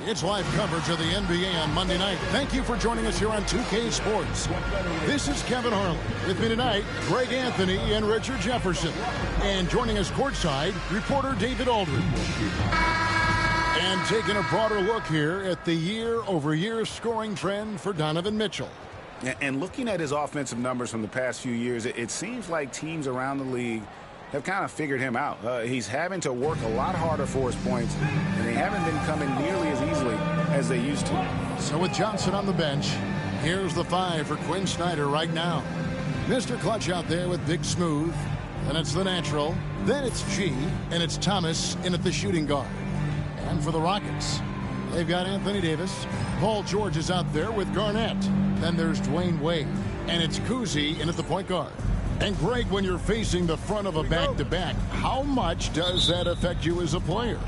It's live coverage of the NBA on Monday night. Thank you for joining us here on 2K Sports. This is Kevin Harlan. With me tonight, Greg Anthony and Richard Jefferson. And joining us courtside, reporter David Aldridge. And taking a broader look here at the year-over-year scoring trend for Donovan Mitchell. And looking at his offensive numbers from the past few years, it seems like teams around the league have kind of figured him out. He's having to work a lot harder for his points, and they haven't been coming nearly as easily as they used to. So with Johnson on the bench, here's the 5 for Quinn Snyder right now. Mr. Clutch out there with Big Smooth. Then it's the natural. Then it's G, and it's Thomas in at the shooting guard. And for the Rockets, they've got Anthony Davis. Paul George is out there with Garnett. Then there's Dwayne Wade. And it's Cousy in at the point guard. And Greg, when you're facing the front of a back-to-back, how much does that affect you as a player?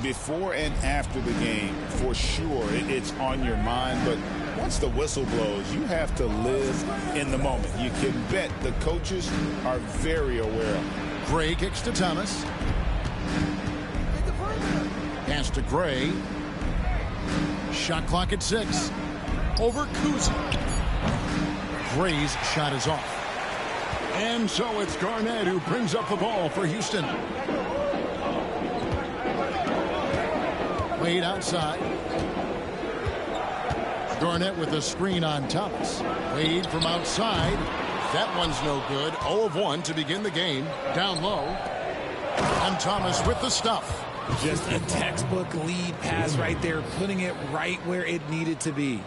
Before and after the game, for sure, it's on your mind. But once the whistle blows, you have to live in the moment. You can bet the coaches are very aware of it. Gray kicks to Thomas. Pass to Gray. Shot clock at 6. Over Cousy. Gray's shot is off. And so it's Garnett who brings up the ball for Houston. Wade outside. Garnett with a screen on Thomas. Wade from outside. That one's no good. 0 of 1 to begin the game. Down low. And Thomas with the stuff. Just a textbook lead pass right there, putting it right where it needed to be.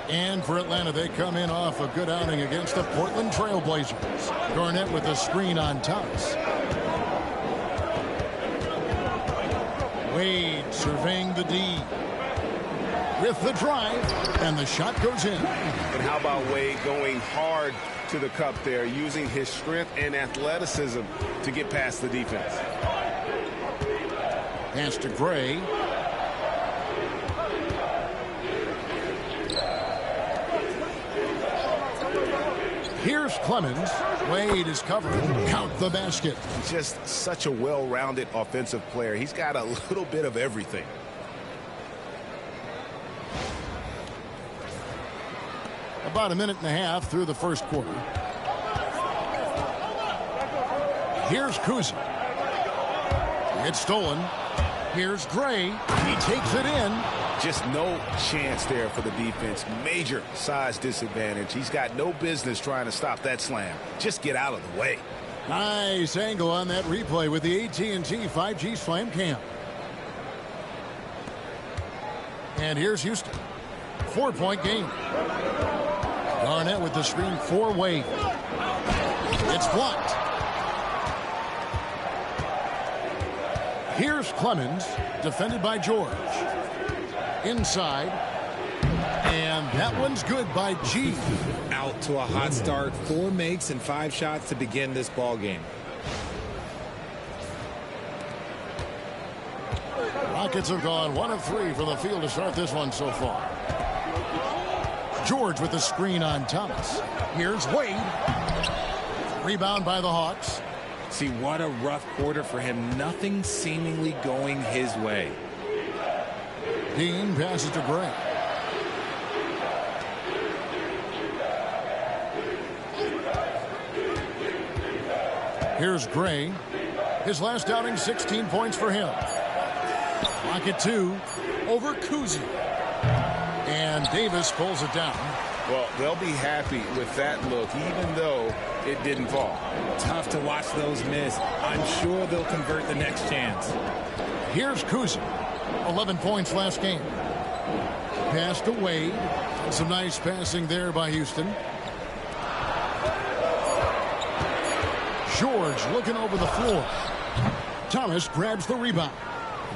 And for Atlanta, they come in off a good outing against the Portland Trail Blazers. Garnett with a screen on Thomas. Wade surveying the D. With the drive, and the shot goes in. And how about Wade going hard to the cup there, using his strength and athleticism to get past the defense. Pass to Gray. Here's Clemens. Wade is covered. Count the basket. Just such a well-rounded offensive player. He's got a little bit of everything. About a minute and a half through the first quarter. Here's Cousy. It's stolen. Here's Gray. He takes it in. Just no chance there for the defense. Major size disadvantage. He's got no business trying to stop that slam. Just get out of the way. Nice angle on that replay with the AT&T 5G Slam Cam. And here's Houston. 4-point game. Garnett with the screen for Wade. It's blocked. Here's Clemens, defended by George. Inside. And that one's good by G. Out to a hot start. 4 makes and 5 shots to begin this ball game. Rockets have gone 1 of 3 from the field to start this one so far. George with the screen on Thomas. Here's Wade. Rebound by the Hawks. See, what a rough quarter for him. Nothing seemingly going his way. Dean passes to Gray. Here's Gray. His last outing, 16 points for him. Pocket 2 over Cousy. And Davis pulls it down. Well, they'll be happy with that look, even though it didn't fall. Tough to watch those miss. I'm sure they'll convert the next chance. Here's Cousy. 11 points last game. Pass to Wade. Some nice passing there by Houston. George looking over the floor. Thomas grabs the rebound.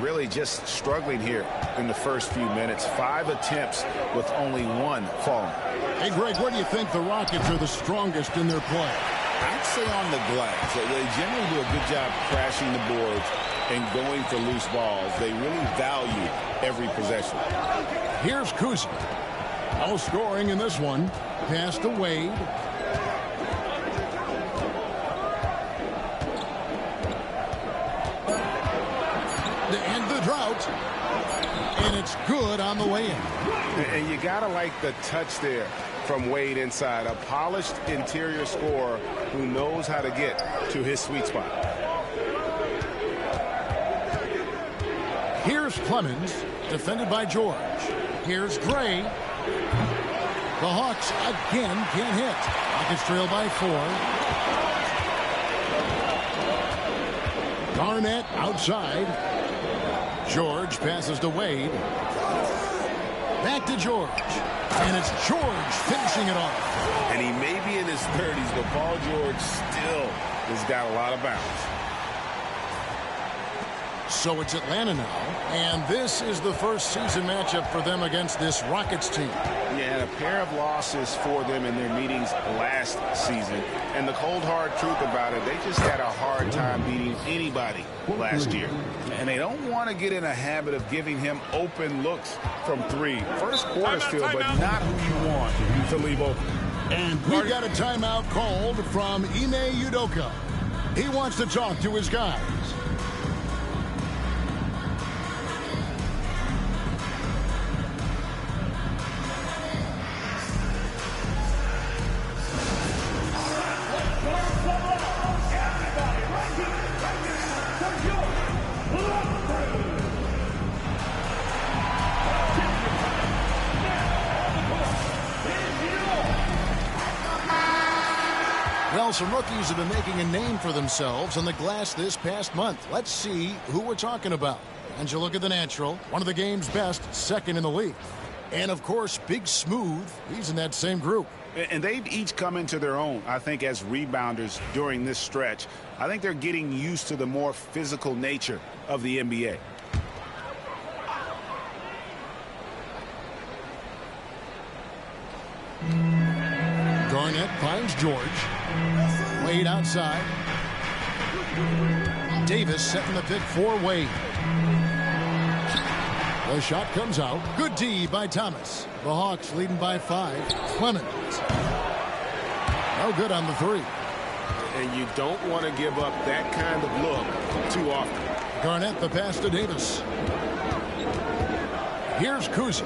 Really just struggling here in the first few minutes. 5 attempts with only 1 falling. Hey, Greg, where do you think the Rockets are the strongest in their play? I'd say on the glass. They generally do a good job crashing the boards and going for loose balls. They really value every possession. Here's Cousy. No scoring in this one. Pass to Wade. To end the drought. And it's good on the way in. And you got to like the touch there from Wade inside. A polished interior scorer who knows how to get to his sweet spot. Here's Clemens, defended by George. Here's Gray. The Hawks again can't hit. Rockets trail by 4. Garnett outside. George passes to Wade. Back to George. And it's George finishing it off. And he may be in his 30s, but Paul George still has got a lot of bounce. So it's Atlanta now, and this is the first season matchup for them against this Rockets team. Yeah, and a pair of losses for them in their meetings last season. And the cold, hard truth about it, they just had a hard time beating anybody last year. And they don't want to get in a habit of giving him open looks from 3. First quarter still, but not who you want to leave open. And we've got a timeout called from Ime Udoka. He wants to talk to his guys. Well, some rookies have been making a name for themselves on the glass this past month. Let's see who we're talking about. And you look at the natural, one of the game's best, second in the league. And, of course, Big Smooth, he's in that same group. And they've each come into their own, I think, as rebounders during this stretch. I think they're getting used to the more physical nature of the NBA. Garnett finds George. Wade outside. Davis setting the pick for Wade. The shot comes out. Good D by Thomas. The Hawks leading by 5. Clemens. No good on the 3. And you don't want to give up that kind of look too often. Garnett the pass to Davis. Here's Kuzi.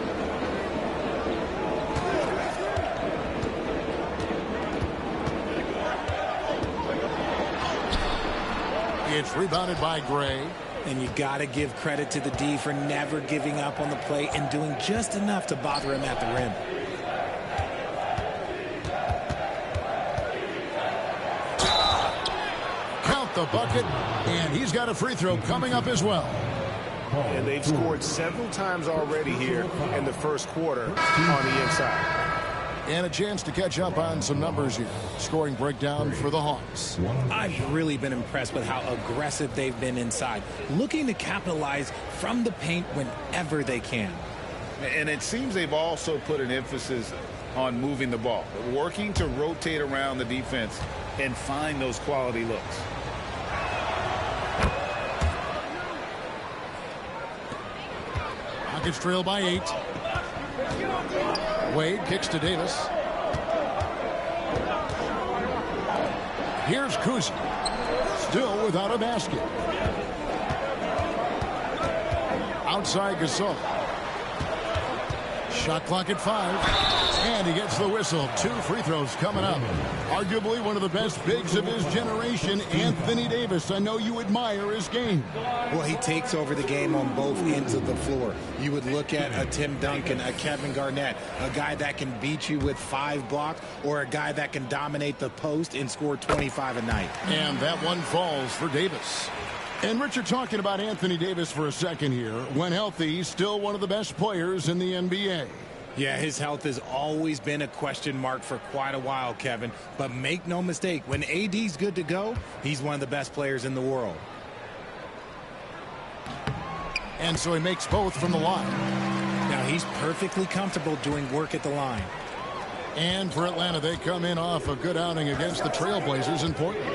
It's rebounded by Gray. And you got to give credit to the D for never giving up on the play and doing just enough to bother him at the rim. Count the bucket, and he's got a free throw coming up as well. And they've scored several times already here in the first quarter on the inside. And a chance to catch up on some numbers here. Scoring breakdown for the Hawks. I've really been impressed with how aggressive they've been inside, looking to capitalize from the paint whenever they can. And it seems they've also put an emphasis on moving the ball, working to rotate around the defense and find those quality looks. Rockets trail by 8. Wade kicks to Davis. Here's Kuzi. Still without a basket. Outside Gasol. Shot clock at 5. And he gets the whistle. 2 free throws coming up. Arguably one of the best bigs of his generation, Anthony Davis. I know you admire his game. Well, he takes over the game on both ends of the floor. You would look at a Tim Duncan, a Kevin Garnett, a guy that can beat you with 5 blocks, or a guy that can dominate the post and score 25 a night. And that one falls for Davis. And Richard, talking about Anthony Davis for a second here. When healthy, still one of the best players in the NBA. Yeah, his health has always been a question mark for quite a while, Kevin. But make no mistake, when AD's good to go, he's one of the best players in the world. And so he makes both from the line. Now he's perfectly comfortable doing work at the line. And for Atlanta, they come in off a good outing against the Trailblazers in Portland.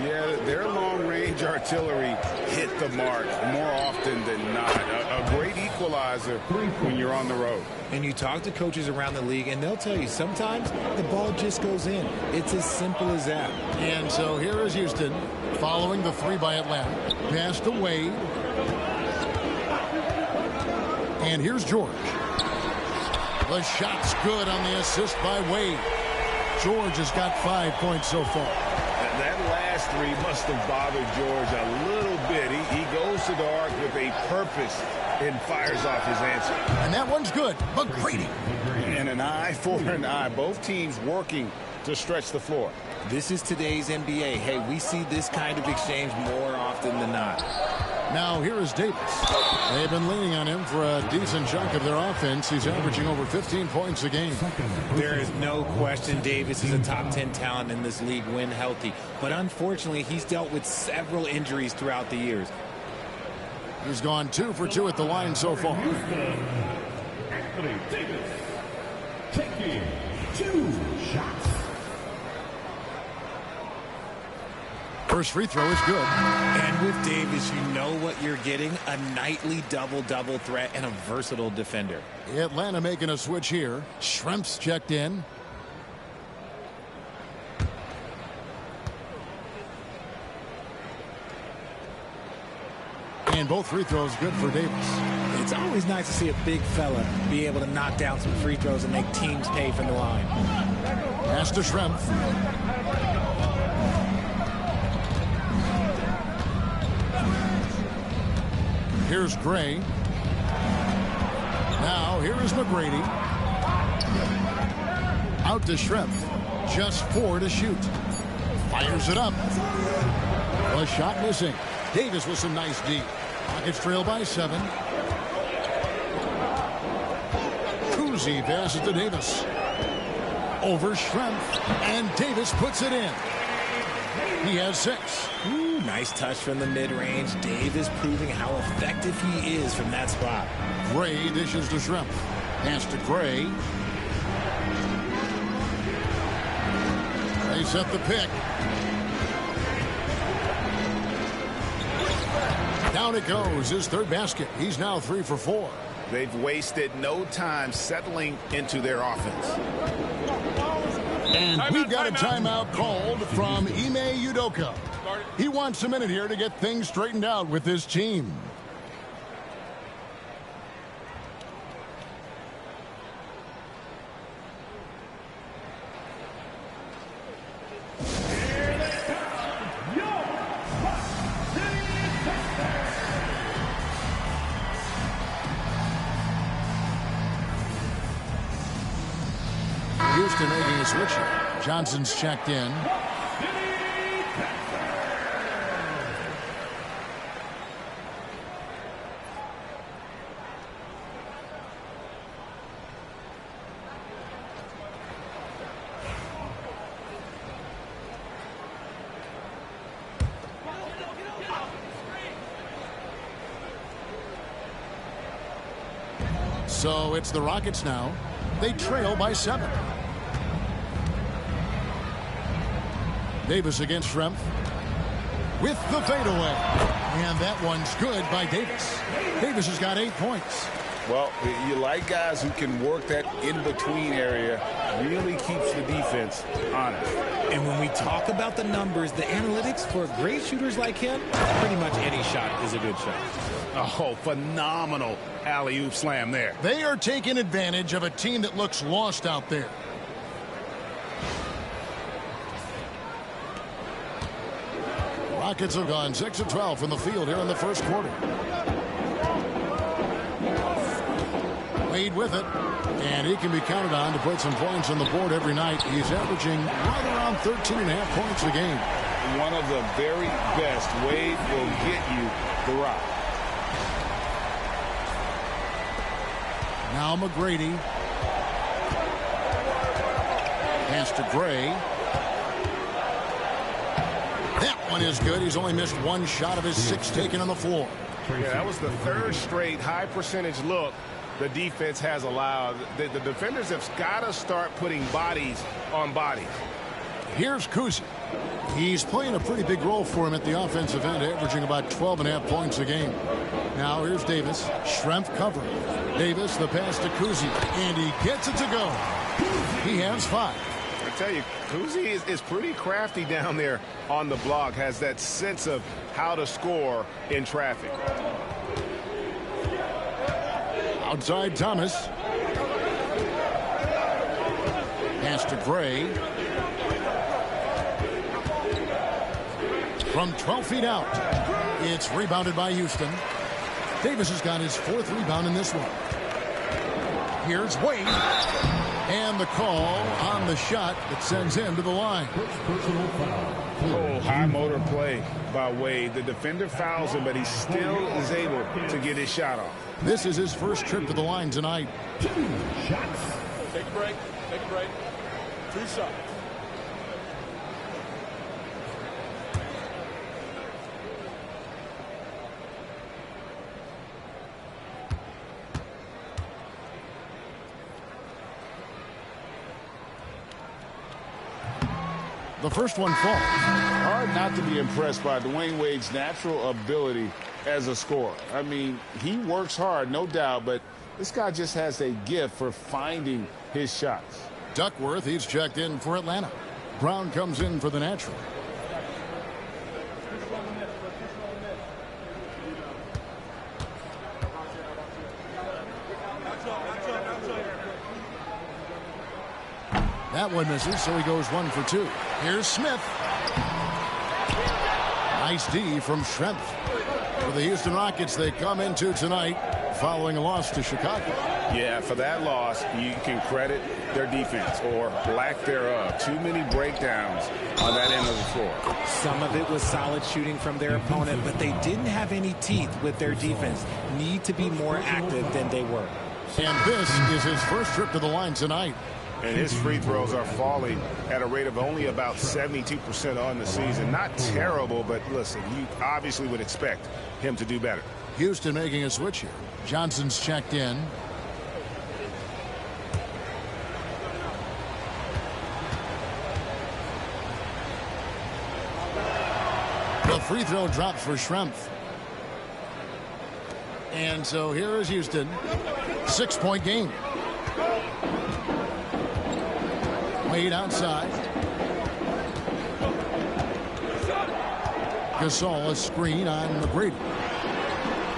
Yeah, their long range Range artillery hit the mark more often than not. A great equalizer when you're on the road. And you talk to coaches around the league, and they'll tell you sometimes the ball just goes in. It's as simple as that. And so here is Houston following the three by Atlanta. Pass to Wade. And here's George. The shot's good on the assist by Wade. George has got 5 points so far. That last three must have bothered George a little bit. He goes to the arc with a purpose and fires off his answer. And that one's good. McGrady. And an eye for an eye. Both teams working to stretch the floor. This is today's NBA. Hey, we see this kind of exchange more often than not. Now here is Davis. They've been leaning on him for a decent chunk of their offense. He's averaging over 15 points a game. There is no question Davis is a top 10 talent in this league when healthy. But unfortunately, he's dealt with several injuries throughout the years. He's gone 2 for 2 at the line so far. Anthony Davis taking 2 shots. First free throw is good. And with Davis, you know what you're getting. A nightly double-double threat and a versatile defender. Atlanta making a switch here. Schrempf's checked in. And both free throws good for Davis. It's always nice to see a big fella be able to knock down some free throws and make teams pay from the line. Pass to Schrempf. Here's Gray. Now here is McGrady. Out to Schrempf. Just 4 to shoot. Fires it up. A shot missing. Davis with some nice D. Rockets trail by 7. Cousy passes to Davis. Over Schrempf. And Davis puts it in. He has 6. Ooh, nice touch from the mid-range. Davis proving how effective he is from that spot. Gray dishes to Schrempf. Pass to Gray. They set the pick. Down it goes. His third basket. He's now 3 for 4. They've wasted no time settling into their offense. And we've got a timeout called from Ime Udoka. He wants a minute here to get things straightened out with his team. Houston making a switch here. Johnson's checked in. So it's the Rockets now. They trail by 7. Davis against Schrempf with the fadeaway. And that one's good by Davis. Davis has got 8 points. Well, you like guys who can work that in-between area. Really keeps the defense honest. And when we talk about the numbers, the analytics for great shooters like him, pretty much any shot is a good shot. Oh, phenomenal alley-oop slam there. They are taking advantage of a team that looks lost out there. Rockets have gone 6 of 12 from the field here in the first quarter. Wade with it, and he can be counted on to put some points on the board every night. He's averaging right around 13.5 points a game. One of the very best. Wade will get you the rock. Now McGrady. Pass to Gray. That one is good. He's only missed 1 shot of his 6 taken on the floor. Yeah, that was the 3rd straight high percentage look the defense has allowed. The defenders have got to start putting bodies on bodies. Here's Kuzi. He's playing a pretty big role for him at the offensive end, averaging about 12.5 points a game. Now here's Davis. Schrempf covering. Davis, the pass to Kuzi, and he gets it to go. He has 5. I tell you, Kuzi is pretty crafty down there on the block, has that sense of how to score in traffic. Outside Thomas. Pass to Gray. From 12 feet out. It's rebounded by Houston. Davis has got his 4th rebound in this one. Here's Wade. And the call on the shot that sends him to the line. Oh, high motor play by Wade. The defender fouls him, but he still is able to get his shot off. This is his first trip to the line tonight. 2 shots. Take a break. Take a break. 2 shots. The first one falls. Hard not to be impressed by Dwayne Wade's natural ability as a scorer. I mean, he works hard, no doubt, but this guy just has a gift for finding his shots. Duckworth, he's checked in for Atlanta. Brown comes in for the natural. That one misses, so he goes 1 for 2. Here's Smith. Nice D from Schrempf. For the Houston Rockets, they come into tonight following a loss to Chicago. Yeah, for that loss, you can credit their defense or lack thereof. Too many breakdowns on that end of the floor. Some of it was solid shooting from their opponent, but they didn't have any teeth with their defense. Need to be more active than they were. And this is his first trip to the line tonight. And his free throws are falling at a rate of only about 72% on the season. Not terrible, but listen, you obviously would expect him to do better. Houston making a switch here. Johnson's checked in. The free throw drops for Schrempf. And so here is Houston. 6-point game. Wade outside. Gasol, a screen on McGrady.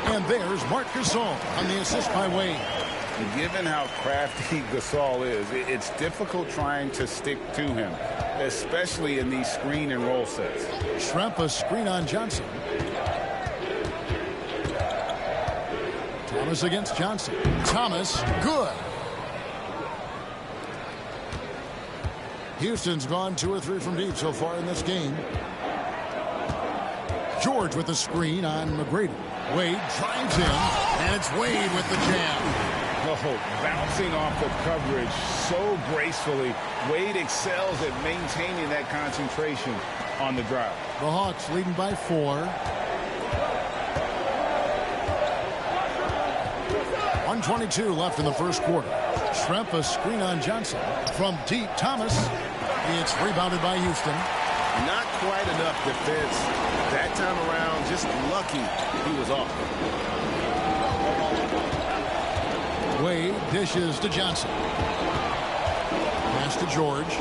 And there's Marc Gasol on the assist by Wade. Given how crafty Gasol is, it's difficult trying to stick to him, especially in these screen and roll sets. Schrempf, a screen on Johnson. Thomas against Johnson. Thomas, good. Houston's gone 2 or 3 from deep so far in this game. George with the screen on McGrady. Wade drives in, and it's Wade with the jam. Oh, bouncing off the coverage so gracefully. Wade excels at maintaining that concentration on the drive. The Hawks leading by 4. 1:22 left in the first quarter. Schrempf, a screen on Johnson. From deep, Thomas. It's rebounded by Houston. Not quite enough defense that time around. Just lucky he was off. Wade dishes to Johnson. Pass to George.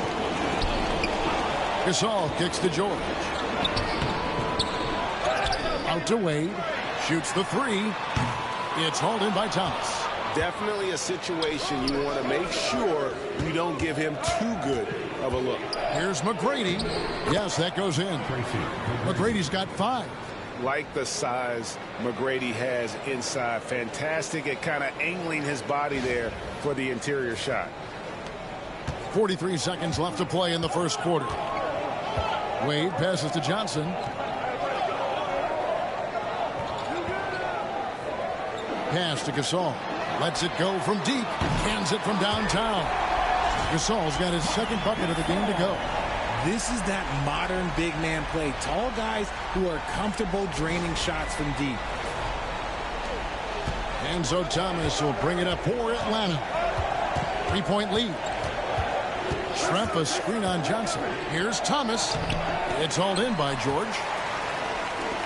Gasol kicks to George. Out to Wade. Shoots the 3. It's hauled in by Thomas. Definitely a situation you want to make sure you don't give him too good of a look. Here's McGrady. Yes, that goes in. McGrady's got 5. Like the size McGrady has inside. Fantastic at kind of angling his body there for the interior shot. 43 seconds left to play in the first quarter. Wade passes to Johnson. Pass to Gasol. Lets it go from deep. Cans it from downtown. Gasol's got his second bucket of the game to go. This is that modern big man play. Tall guys who are comfortable draining shots from deep. And so Thomas will bring it up for Atlanta. 3-point lead. Schrempf a screen on Johnson. Here's Thomas. It's hauled in by George.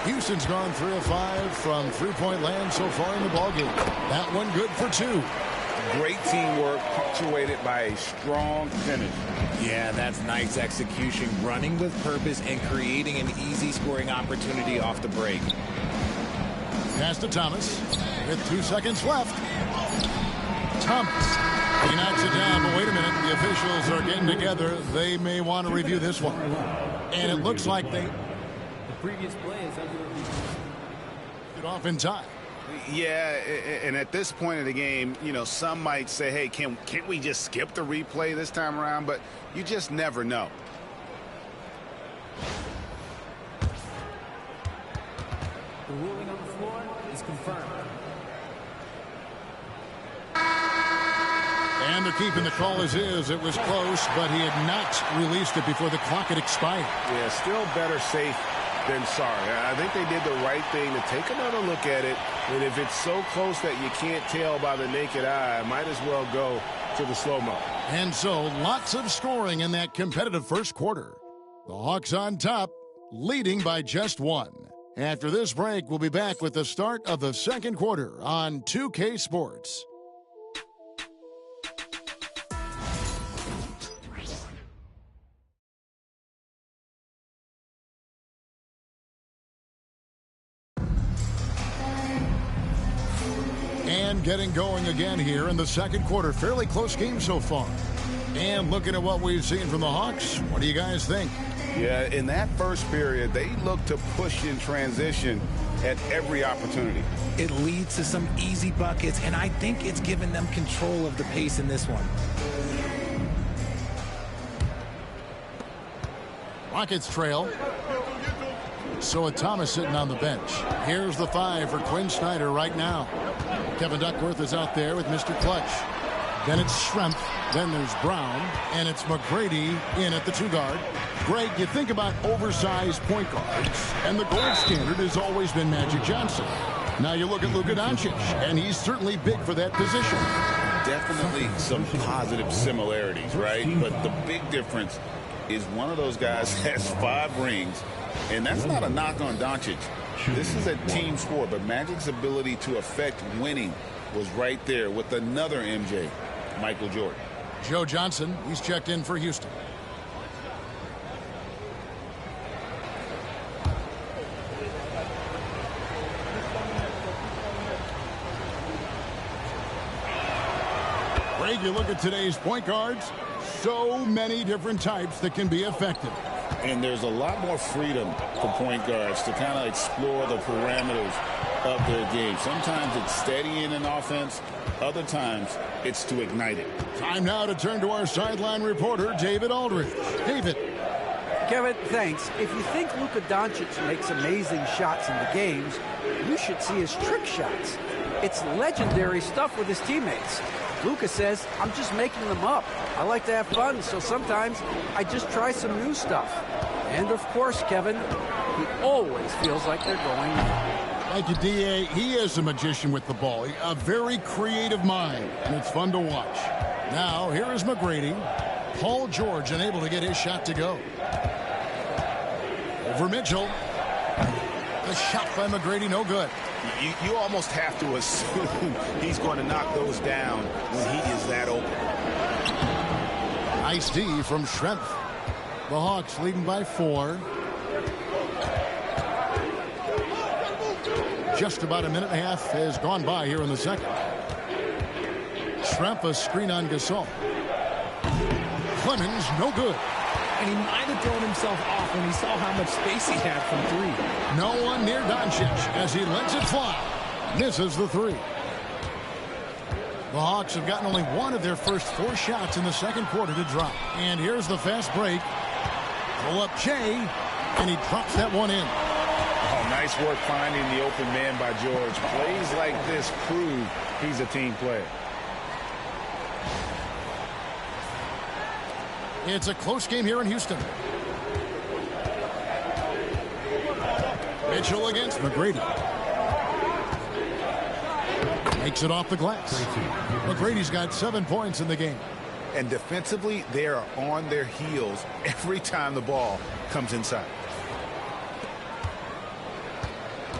Houston's gone 3 of 5 from three-point land so far in the ballgame. That one good for 2. Great teamwork punctuated by a strong finish. Yeah, that's nice execution, running with purpose and creating an easy scoring opportunity off the break. Pass to Thomas with 2 seconds left. Thomas. He knocks it down, but wait a minute. The officials are getting together. They may want to review this one. And it looks like they... The previous play is under review. Get off in time. Yeah, and at this point of the game, you know, some might say, hey, can't we just skip the replay this time around? But you just never know. The ruling on the floor is confirmed. And they're keeping the call as is. It was close, but he had not released it before the clock had expired. Yeah, still better safe than sorry. I think they did the right thing to take another look at it. And if it's so close that you can't tell by the naked eye, might as well go to the slow-mo. And so lots of scoring in that competitive first quarter. The Hawks on top, leading by just 1. After this break, we'll be back with the start of the second quarter on 2K Sports. And getting going again here in the second quarter. Fairly close game so far. And looking at what we've seen from the Hawks, what do you guys think? Yeah, in that first period, they looked to push in transition at every opportunity. It leads to some easy buckets, and I think it's given them control of the pace in this one. Rockets trail. So with Thomas sitting on the bench. Here's the 5 for Quinn Snyder right now. Kevin Duckworth is out there with Mr. Clutch. Then it's Schrempf. Then there's Brown. And it's McGrady in at the 2 guard. Greg, you think about oversized point guards, and the gold standard has always been Magic Johnson. Now you look at Luka Doncic, and he's certainly big for that position. Definitely some positive similarities, right? But the big difference is one of those guys has 5 rings, and that's not a knock on Doncic. This is a team sport, but Magic's ability to affect winning was right there with another MJ, Michael Jordan. Joe Johnson, he's checked in for Houston. Greg, you look at today's point guards, so many different types that can be effective. And there's a lot more freedom for point guards to kind of explore the parameters of their game. Sometimes it's steadying an offense. Other times it's to ignite it. Time now to turn to our sideline reporter, David Aldridge. David. Kevin, thanks. If you think Luka Doncic makes amazing shots in the games, you should see his trick shots. It's legendary stuff with his teammates. Luka says, I'm just making them up. I like to have fun, so sometimes I just try some new stuff. And of course, Kevin, he always feels like they're going on. Thank you, D.A. He is a magician with the ball. A very creative mind, and it's fun to watch. Now, here is McGrady. Paul George unable to get his shot to go. Over Mitchell. The shot by McGrady, no good. You almost have to assume he's going to knock those down when he is that open. Nice D from Schrempf. The Hawks leading by 4. Just about a minute and a half has gone by here in the second. Schrempf a screen on Gasol. Clemens, no good. And he might have thrown himself off when he saw how much space he had from 3. No one near Doncic as he lets it fly. Misses the 3. The Hawks have gotten only one of their first 4 shots in the second quarter to drop. And here's the fast break. Pull up Shea, and he drops that one in. Oh, nice work finding the open man by George. Plays like this prove he's a team player. It's a close game here in Houston. Mitchell against McGrady. Makes it off the glass. McGrady's got 7 points in the game. And defensively, they are on their heels every time the ball comes inside.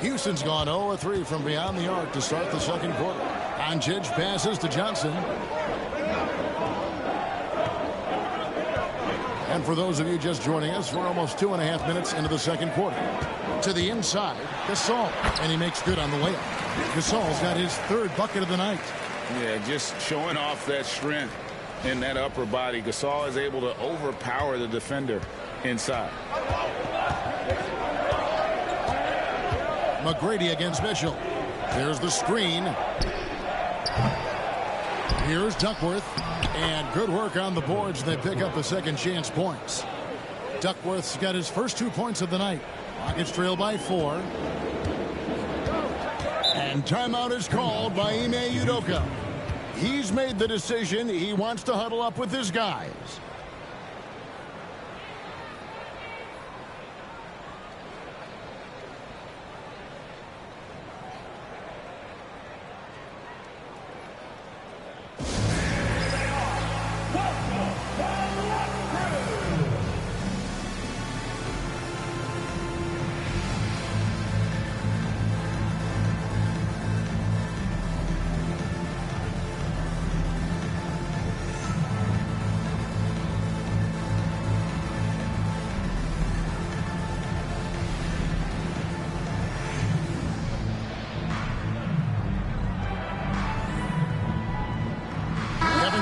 Houston's gone 0-3 from beyond the arc to start the second quarter. Doncic passes to Johnson. And for those of you just joining us, we're almost 2.5 minutes into the second quarter. To the inside, Gasol, and he makes good on the layup. Gasol's got his third bucket of the night. Yeah, just showing off that strength in that upper body. Gasol is able to overpower the defender inside. McGrady against Mitchell. There's the screen. Here's Duckworth. And good work on the boards. They pick up the second chance points. Duckworth's got his first 2 points of the night. Rockets trail by 4. And timeout is called by Ime Udoka. He's made the decision. He wants to huddle up with his guys.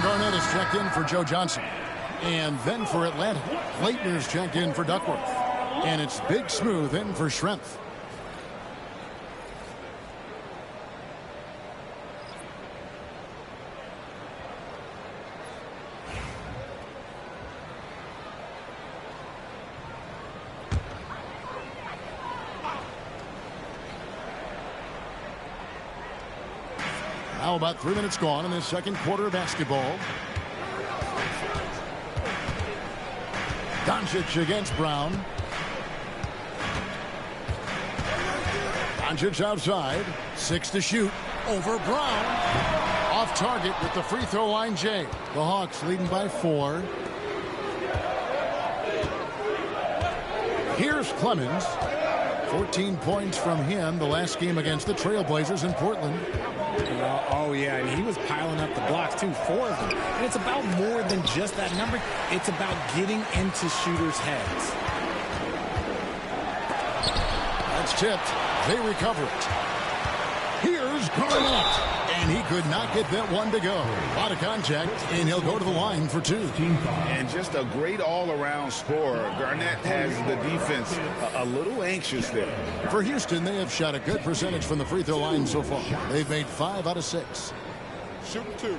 Garnett is checked in for Joe Johnson. And then for Atlanta, Leitner's checked in for Duckworth. And it's Big Smooth in for Schrempf. Now about 3 minutes gone in this second quarter of basketball. Doncic against Brown. Doncic outside. 6 to shoot. Over Brown. Off target with the free throw line, Jay. The Hawks leading by 4. Here's Clemens. 14 points from him the last game against the Trailblazers in Portland. Oh, yeah, and he was piling up the blocks, too, 4 of them. And it's about more than just that number. It's about getting into shooters' heads. That's tipped. They recover it. Here's Garnett. And he could not get that one to go. A lot of contact, and he'll go to the line for 2. And just a great all-around scorer. Garnett has the defense a little anxious there. For Houston, they have shot a good percentage from the free throw line so far. They've made 5 out of 6. Shooting 2.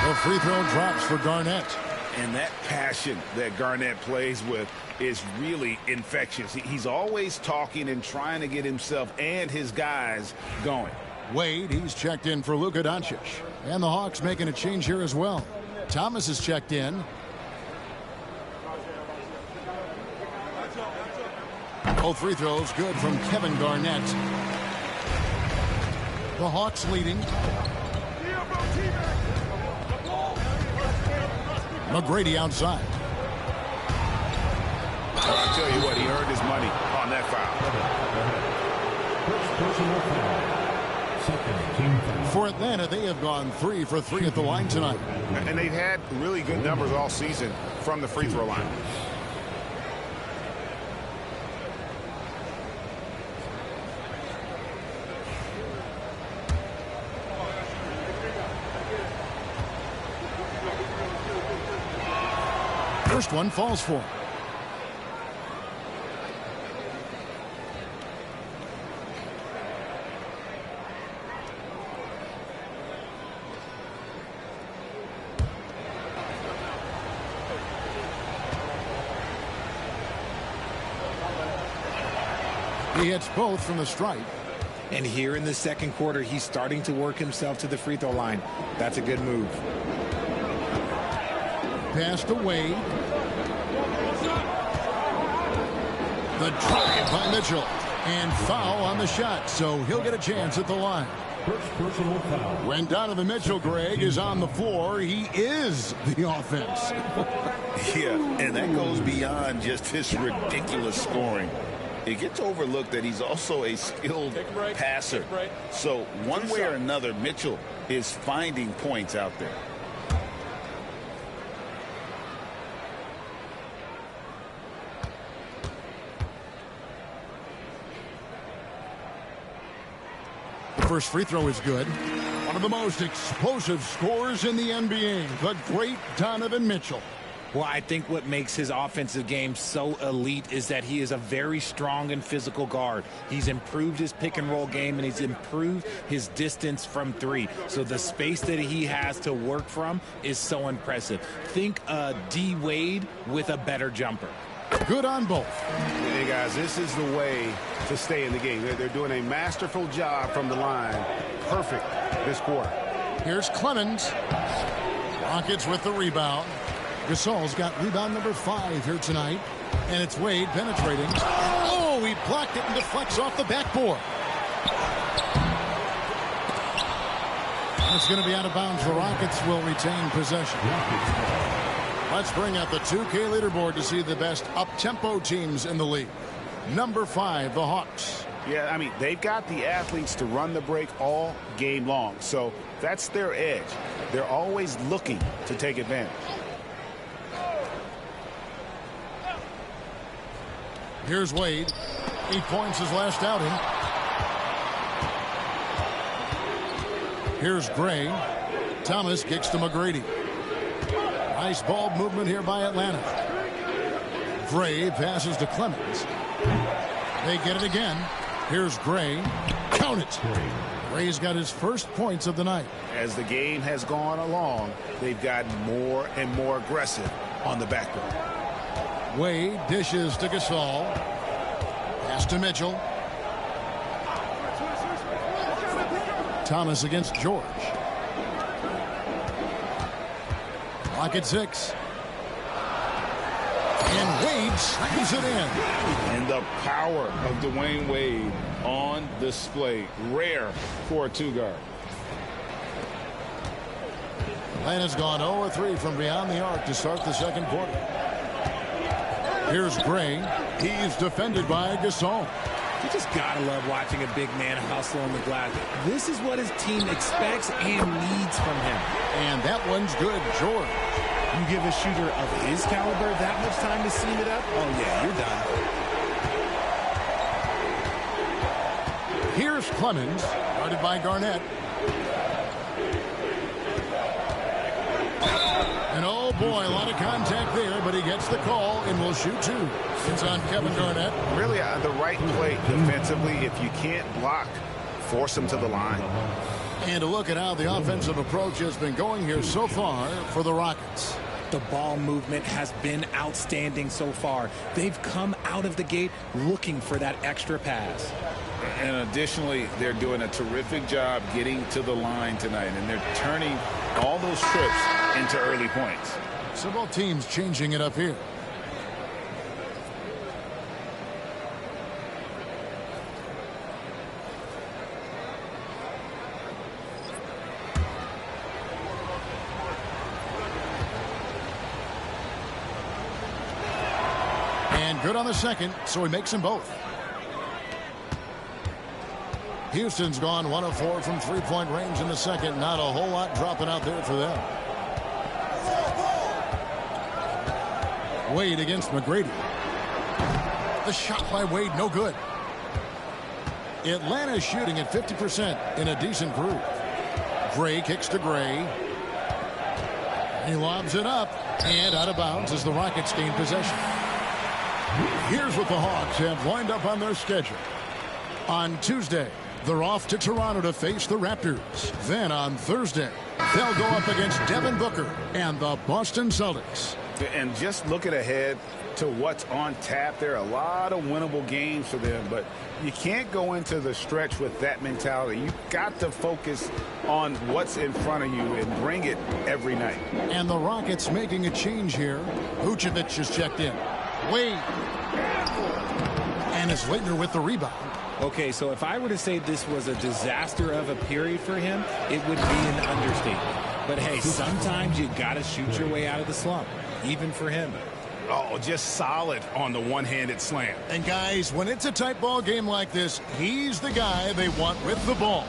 The free throw drops for Garnett. And that passion that Garnett plays with is really infectious. He's always talking and trying to get himself and his guys going. Wade, he's checked in for Luka Doncic. And the Hawks making a change here as well. Thomas is checked in. Both free throws good from Kevin Garnett. The Hawks leading. McGrady outside. I'll tell you what, he earned his money on that foul. For Atlanta, they have gone 3 for 3 at the line tonight. And they've had really good numbers all season from the free throw line. First one falls for him. He hits both from the stripe. And here in the second quarter, he's starting to work himself to the free throw line. That's a good move. Pass to Wade. The drive by Mitchell. And foul on the shot, so he'll get a chance at the line. First personal foul. When Donovan Mitchell, Greg, is on the floor, he is the offense. Yeah, and that goes beyond just his ridiculous scoring. It gets overlooked that he's also a skilled passer. So one way or another, Mitchell is finding points out there. The first free throw is good. One of the most explosive scorers in the NBA, the great Donovan Mitchell. Well, I think what makes his offensive game so elite is that he is a very strong and physical guard. He's improved his pick and roll game, and he's improved his distance from three. So the space that he has to work from is so impressive. Think D Wade with a better jumper. Good on both. Hey, guys, this is the way to stay in the game. They're doing a masterful job from the line. Perfect this quarter. Here's Clemens. Rockets with the rebound. Gasol's got rebound number 5 here tonight. And it's Wade penetrating. Oh, he blocked it and deflects off the backboard. It's going to be out of bounds. The Rockets will retain possession. Let's bring out the 2K leaderboard to see the best up-tempo teams in the league. Number 5, the Hawks. Yeah, I mean, they've got the athletes to run the break all game long. So that's their edge. They're always looking to take advantage. Here's Wade. 8 points his last outing. Here's Gray. Thomas kicks to McGrady. Nice ball movement here by Atlanta. Gray passes to Clemens. They get it again. Here's Gray. Count it. Gray's got his first points of the night. As the game has gone along, they've gotten more and more aggressive on the backboard. Wade dishes to Gasol. Pass to Mitchell. Thomas against George. Clock at 6. And Wade slams it in. And the power of Dwayne Wade on display. Rare for a 2-guard. Atlanta's gone 0-3 from beyond the arc to start the second quarter. Here's Gray. He's defended by Gasol. You just gotta love watching a big man hustle on the glass. This is what his team expects and needs from him. And that one's good, George. You give a shooter of his caliber that much time to seam it up, oh yeah, you're done. Here's Clemens, guarded by Garnett. And oh boy, a lot of contact there, but he gets the call and will shoot 2. It's on Kevin Garnett. Really the right play defensively. If you can't block, force him to the line. And a look at how the offensive approach has been going here so far for the Rockets. The ball movement has been outstanding so far. They've come out of the gate looking for that extra pass. And additionally, they're doing a terrific job getting to the line tonight, and they're turning all those trips into early points. So both teams changing it up here. And good on the second, so he makes them both. Houston's gone 1 of 4 from three-point range in the second. Not a whole lot dropping out there for them. Wade against McGrady. The shot by Wade, no good. Atlanta's shooting at 50% in a decent groove. Gray kicks to Gray. He lobs it up and out of bounds as the Rockets gain possession. Here's what the Hawks have lined up on their schedule. On Tuesday, they're off to Toronto to face the Raptors. Then on Thursday, they'll go up against Devin Booker and the Boston Celtics. And just looking ahead to what's on tap, there are a lot of winnable games for them, but you can't go into the stretch with that mentality. You've got to focus on what's in front of you and bring it every night. And the Rockets making a change here. Vucevic just checked in. Wade. And it's Laettner with the rebound. Okay, so if I were to say this was a disaster of a period for him, it would be an understatement. But hey, sometimes you got to shoot your way out of the slump, even for him. Oh, just solid on the one-handed slam. And guys, when it's a tight ball game like this, he's the guy they want with the ball.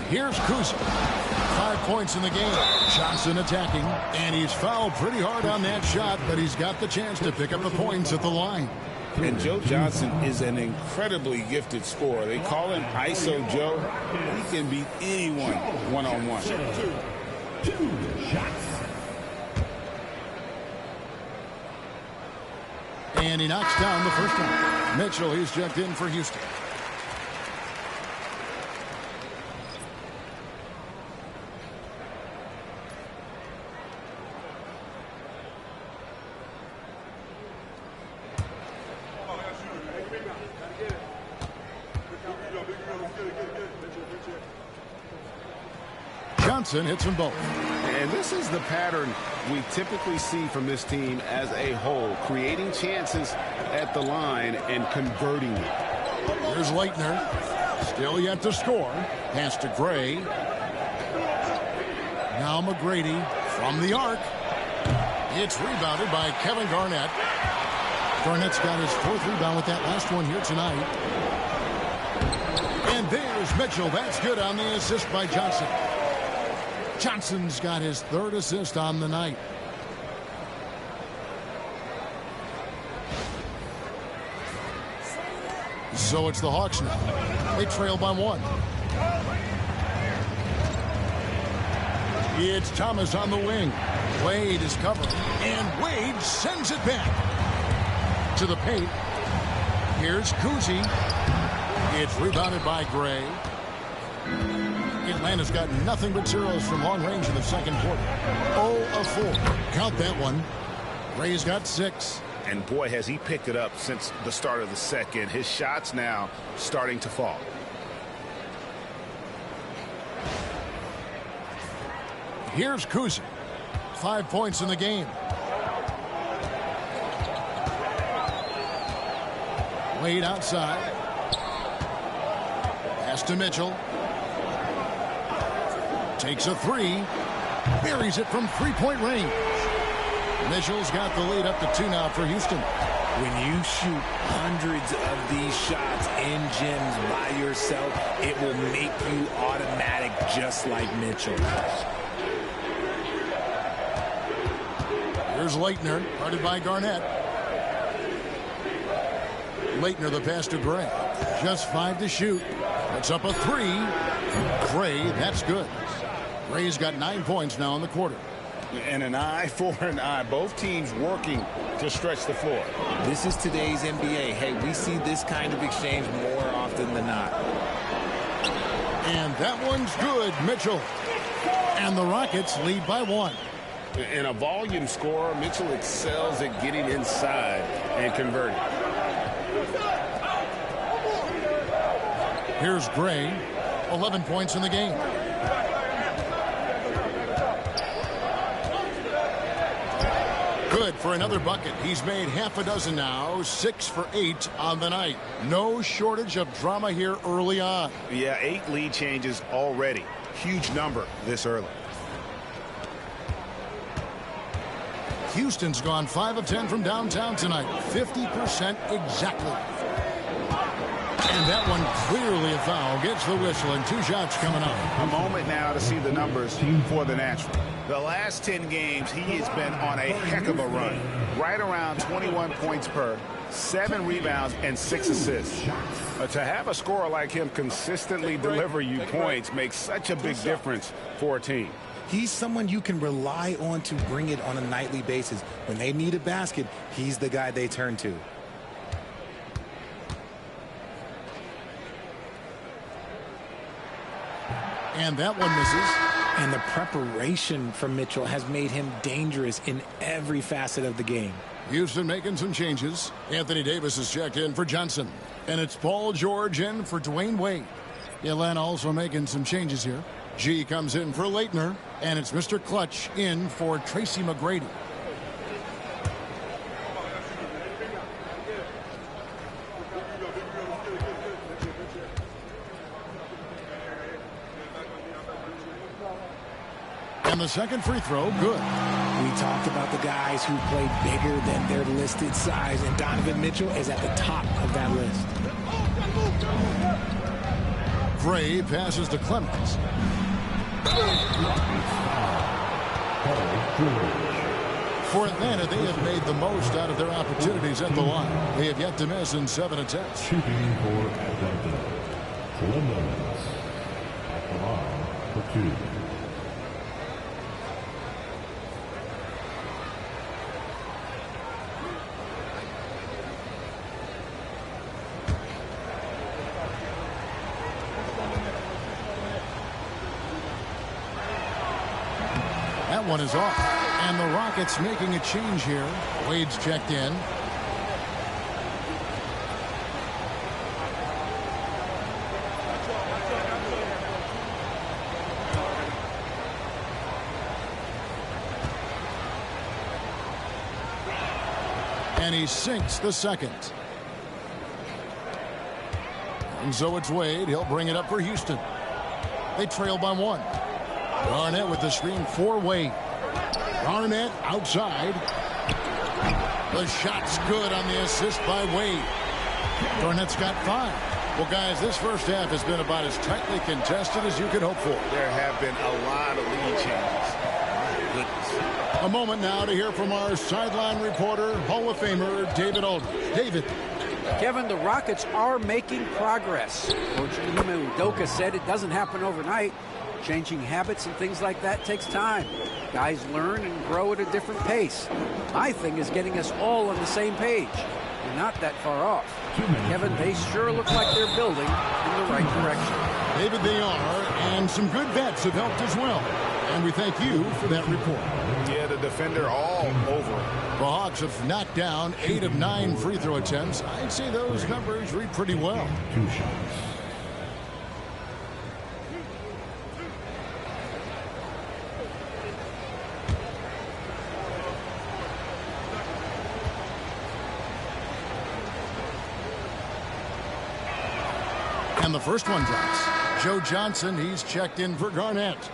Here's Kuzma. 5 points in the game. Johnson attacking, and he's fouled pretty hard on that shot, but he's got the chance to pick up the points at the line. And Joe Johnson is an incredibly gifted scorer. They call him ISO Joe. He can beat anyone one-on-one. Two shots. And he knocks down the first one. Mitchell, he's checked in for Houston. Johnson hits them both. And this is the pattern we typically see from this team as a whole, creating chances at the line and converting them. Here's Laettner. Still yet to score. Pass to Gray. Now McGrady from the arc. It's rebounded by Kevin Garnett. Garnett's got his 4th rebound with that last one here tonight. And there's Mitchell. That's good on the assist by Johnson. Johnson's got his 3rd assist on the night. So it's the Hawks now. They trail by 1. It's Thomas on the wing. Wade is covered. And Wade sends it back to the paint. Here's Kuzi. It's rebounded by Gray. Atlanta's got nothing but zeros from long range in the second quarter. 0 of 4. Count that one. Gray's got 6. And boy, has he picked it up since the start of the second. His shots now starting to fall. Here's Kuzi. 5 points in the game. Wade outside. Pass to Mitchell. Takes a 3. Buries it from 3-point range. Mitchell's got the lead up to 2 now for Houston. When you shoot hundreds of these shots in gyms by yourself, it will make you automatic just like Mitchell. Here's Laettner, guarded by Garnett. Laettner, the pass to Gray. Just 5 to shoot. Puts up a 3. Gray, that's good. Gray's got 9 points now in the quarter. And an eye for an eye. Both teams working to stretch the floor. This is today's NBA. Hey, we see this kind of exchange more often than not. And that one's good, Mitchell. And the Rockets lead by 1. In a volume scorer, Mitchell excels at getting inside and converting. Here's Gray. 11 points in the game. Good for another bucket. He's made half a dozen now. 6 for 8 on the night. No shortage of drama here early on. Yeah, 8 lead changes already. Huge number this early. Houston's gone 5 of 10 from downtown tonight. 50% exactly. And that one clearly a foul. Gets the whistle and 2 shots coming up. A moment now to see the numbers for the Natural. The last 10 games, he has been on a heck of a run. Right around 21 points per, 7 rebounds, and 6 assists. To have a scorer like him consistently deliver you points makes such a big difference for a team. He's someone you can rely on to bring it on a nightly basis. When they need a basket, he's the guy they turn to. And that one misses. And the preparation from Mitchell has made him dangerous in every facet of the game. Houston making some changes. Anthony Davis is checked in for Johnson. And it's Paul George in for Dwayne Wade. Atlanta also making some changes here. G comes in for Laettner. And it's Mr. Clutch in for Tracy McGrady. And the second free throw, good. We talked about the guys who played bigger than their listed size, and Donovan Mitchell is at the top of that list. Gray passes to Clemens. For Atlanta, they have made the most out of their opportunities at the line. They have yet to miss in 7 attempts. Shooting for Atlanta. Clemens at the line for 2. That one is off. And the Rockets making a change here. Wade's checked in. And he sinks the second. And so it's Wade. He'll bring it up for Houston. They trail by 1. Garnett with the screen for Wade. Garnett outside. The shot's good on the assist by Wade. Garnett's got 5. Well, guys, this first half has been about as tightly contested as you could hope for. There have been a lot of lead changes. My goodness. A moment now to hear from our sideline reporter, Hall of Famer David Aldridge. David. Kevin, the Rockets are making progress. Coach Ime Udoka said it doesn't happen overnight. Changing habits and things like that takes time. Guys learn and grow at a different pace. My thing is getting us all on the same page. We're not that far off. Kevin, they sure look like they're building in the right direction. David, they are, and some good vets have helped as well. And we thank you for that report. Yeah, the defender all over it. The Hawks have knocked down 8 of 9 free throw attempts. I'd say those numbers read pretty well. 2 shots. And the first one drops. Joe Johnson, he's checked in for Garnett.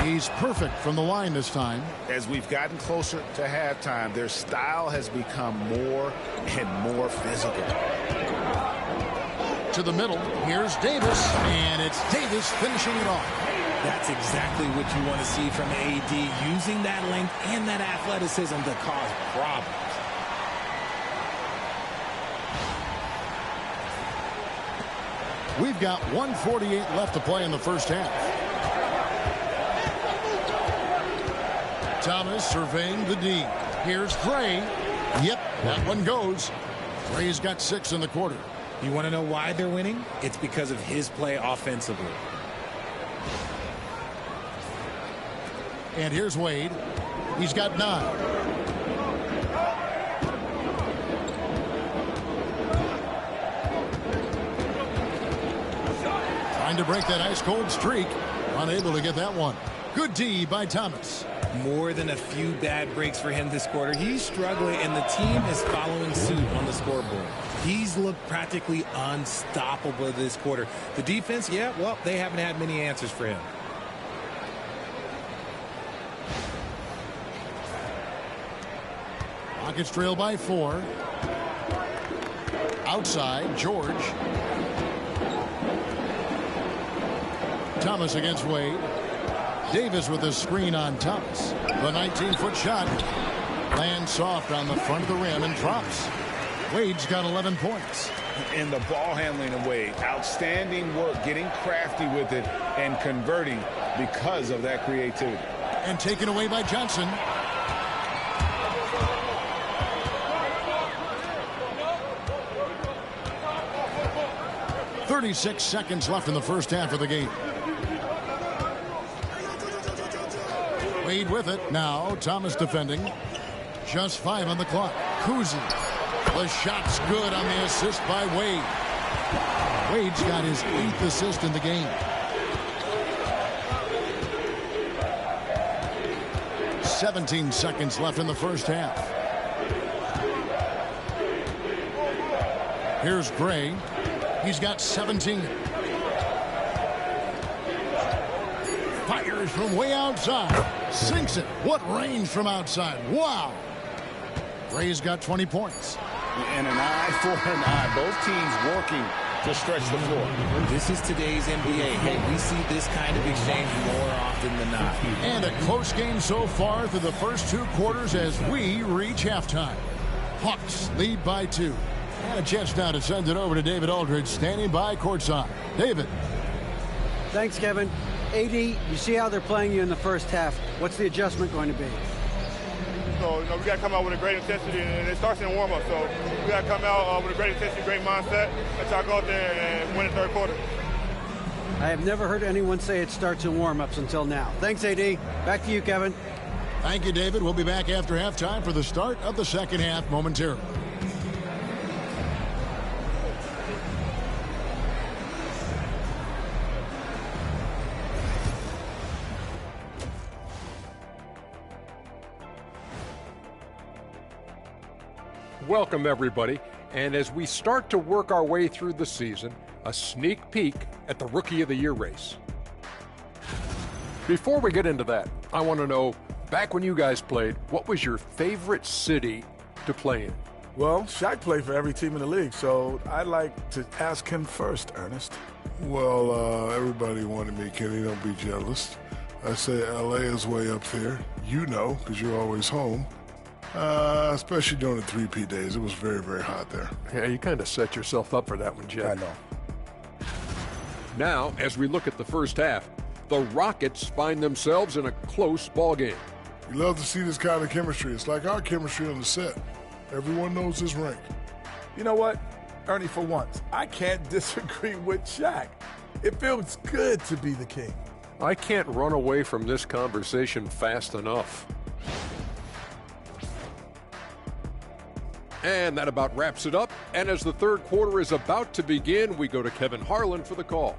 He's perfect from the line this time. As we've gotten closer to halftime, their style has become more and more physical. To the middle, here's Davis, and it's Davis finishing it off. That's exactly what you want to see from AD, using that length and that athleticism to cause problems. We've got 1:48 left to play in the first half. Thomas surveying the D. Here's Gray. Yep, that one goes. Gray's got 6 in the quarter. You want to know why they're winning? It's because of his play offensively. And here's Wade. He's got 9. Trying to break that ice-cold streak. Unable to get that one. Good D by Thomas. More than a few bad breaks for him this quarter. He's struggling, and the team is following suit on the scoreboard. He's looked practically unstoppable this quarter. The defense, yeah, well, they haven't had many answers for him. Rockets trail by 4. Outside, George. Thomas against Wade. Davis with a screen on Thomas. The 19-foot shot lands soft on the front of the rim and drops. Wade's got 11 points. And the ball handling of Wade, outstanding work, getting crafty with it and converting because of that creativity. And taken away by Johnson. "36 seconds left in the first half of the game. Wade with it. Now Thomas defending. Just 5 on the clock. Kuzi. The shot's good on the assist by Wade. Wade's got his 8th assist in the game. 17 seconds left in the first half. Here's Gray. He's got 17. Fires from way outside. Sinks it. What range from outside. Wow. Gray's got 20 points. And an eye for an eye. Both teams working to stretch the floor. This is today's NBA. Hey, we see this kind of exchange more often than not. And a close game so far through the first 2 quarters as we reach halftime. Hawks lead by 2. And a chance now to send it over to David Aldridge, standing by courtside. David. Thanks, Kevin. AD, you see how they're playing you in the first half. What's the adjustment going to be? So, we got to come out with a great intensity, and it starts in the warm-up. So, we got to come out with a great intensity, great mindset. Let's try to go out there and win the third quarter. I have never heard anyone say it starts in warm-ups until now. Thanks, AD. Back to you, Kevin. Thank you, David. We'll be back after halftime for the start of the second half momentarily. Welcome, everybody. And as we start to work our way through the season, a sneak peek at the Rookie of the Year race. Before we get into that, I want to know, back when you guys played, what was your favorite city to play in? Well, Shaq played for every team in the league, so I'd like to ask him first, Ernest. Well, everybody wanted me, Kenny. Don't be jealous. I say L.A. is way up there. You know, because you're always home. Especially during the 3P days. It was very, very hot there. Yeah, you kind of set yourself up for that one, Jed. I know. Now, as we look at the first half, the Rockets find themselves in a close ball game. We love to see this kind of chemistry. It's like our chemistry on the set. Everyone knows his rank. You know what, Ernie, for once, I can't disagree with Shaq. It feels good to be the king. I can't run away from this conversation fast enough. And that about wraps it up. And as the third quarter is about to begin, we go to Kevin Harlan for the call.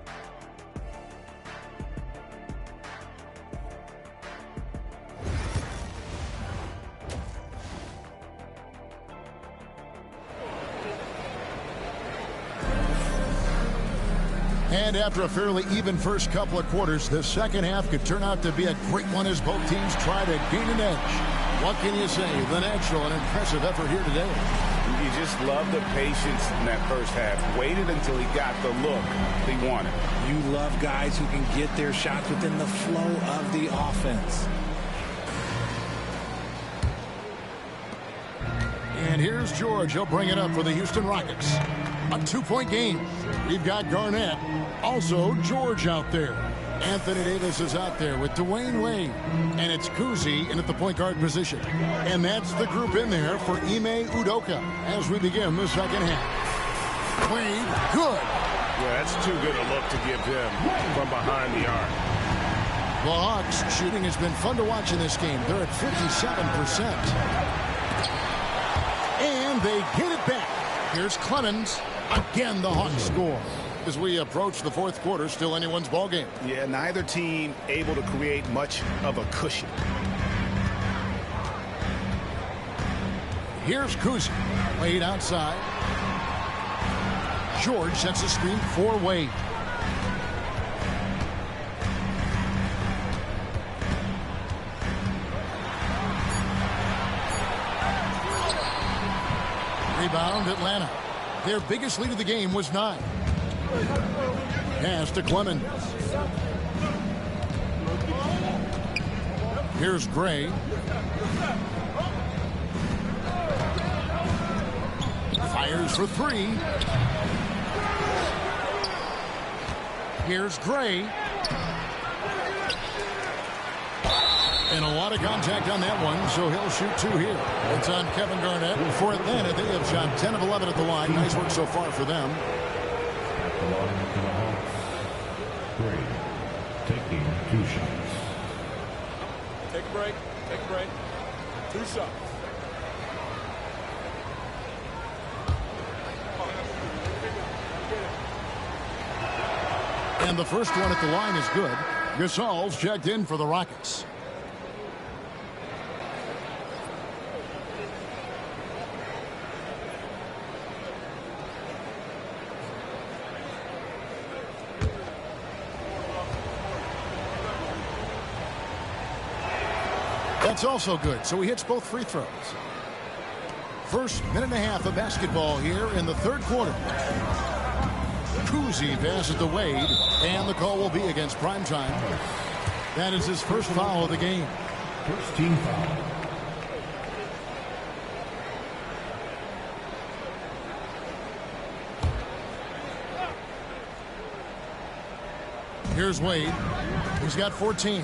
And after a fairly even first couple of quarters, the second half could turn out to be a great one as both teams try to gain an edge. What can you say? The natural and impressive effort here today. You just love the patience in that first half. Waited until he got the look he wanted. You love guys who can get their shots within the flow of the offense. And here's George. He'll bring it up for the Houston Rockets. A 2-point game. We've got Garnett. Also George out there. Anthony Davis is out there with Dwayne Wade. And it's Kuzi in at the point guard position. And that's the group in there for Ime Udoka as we begin the second half. Wade, good. Yeah, that's too good a look to give him from behind the arc. The Hawks shooting has been fun to watch in this game. They're at 57%. And they get it back. Here's Clemens. Again, the Hawks score. As we approach the fourth quarter, still anyone's ball game. Yeah, neither team able to create much of a cushion. Here's Kuzi. Wade outside. George sets the screen for Wade. Rebound, Atlanta. Their biggest lead of the game was 9. Pass to Clemens. Here's Gray. Fires for 3. Here's Gray. And a lot of contact on that one, so he'll shoot 2 here. It's on Kevin Garnett. For Atlanta, they have shot 10 of 11 at the line. Nice work so far for them. At the line for the Hawks, Gray taking 2 shots. Take a break. Take a break. 2 shots. And the first one at the line is good. Gasol's checked in for the Rockets. That's also good, so he hits both free throws. First minute and a half of basketball here in the third quarter. Cousy passes to Wade, and the call will be against Primetime. That is his first foul of the game. First team foul. Here's Wade. He's got 14.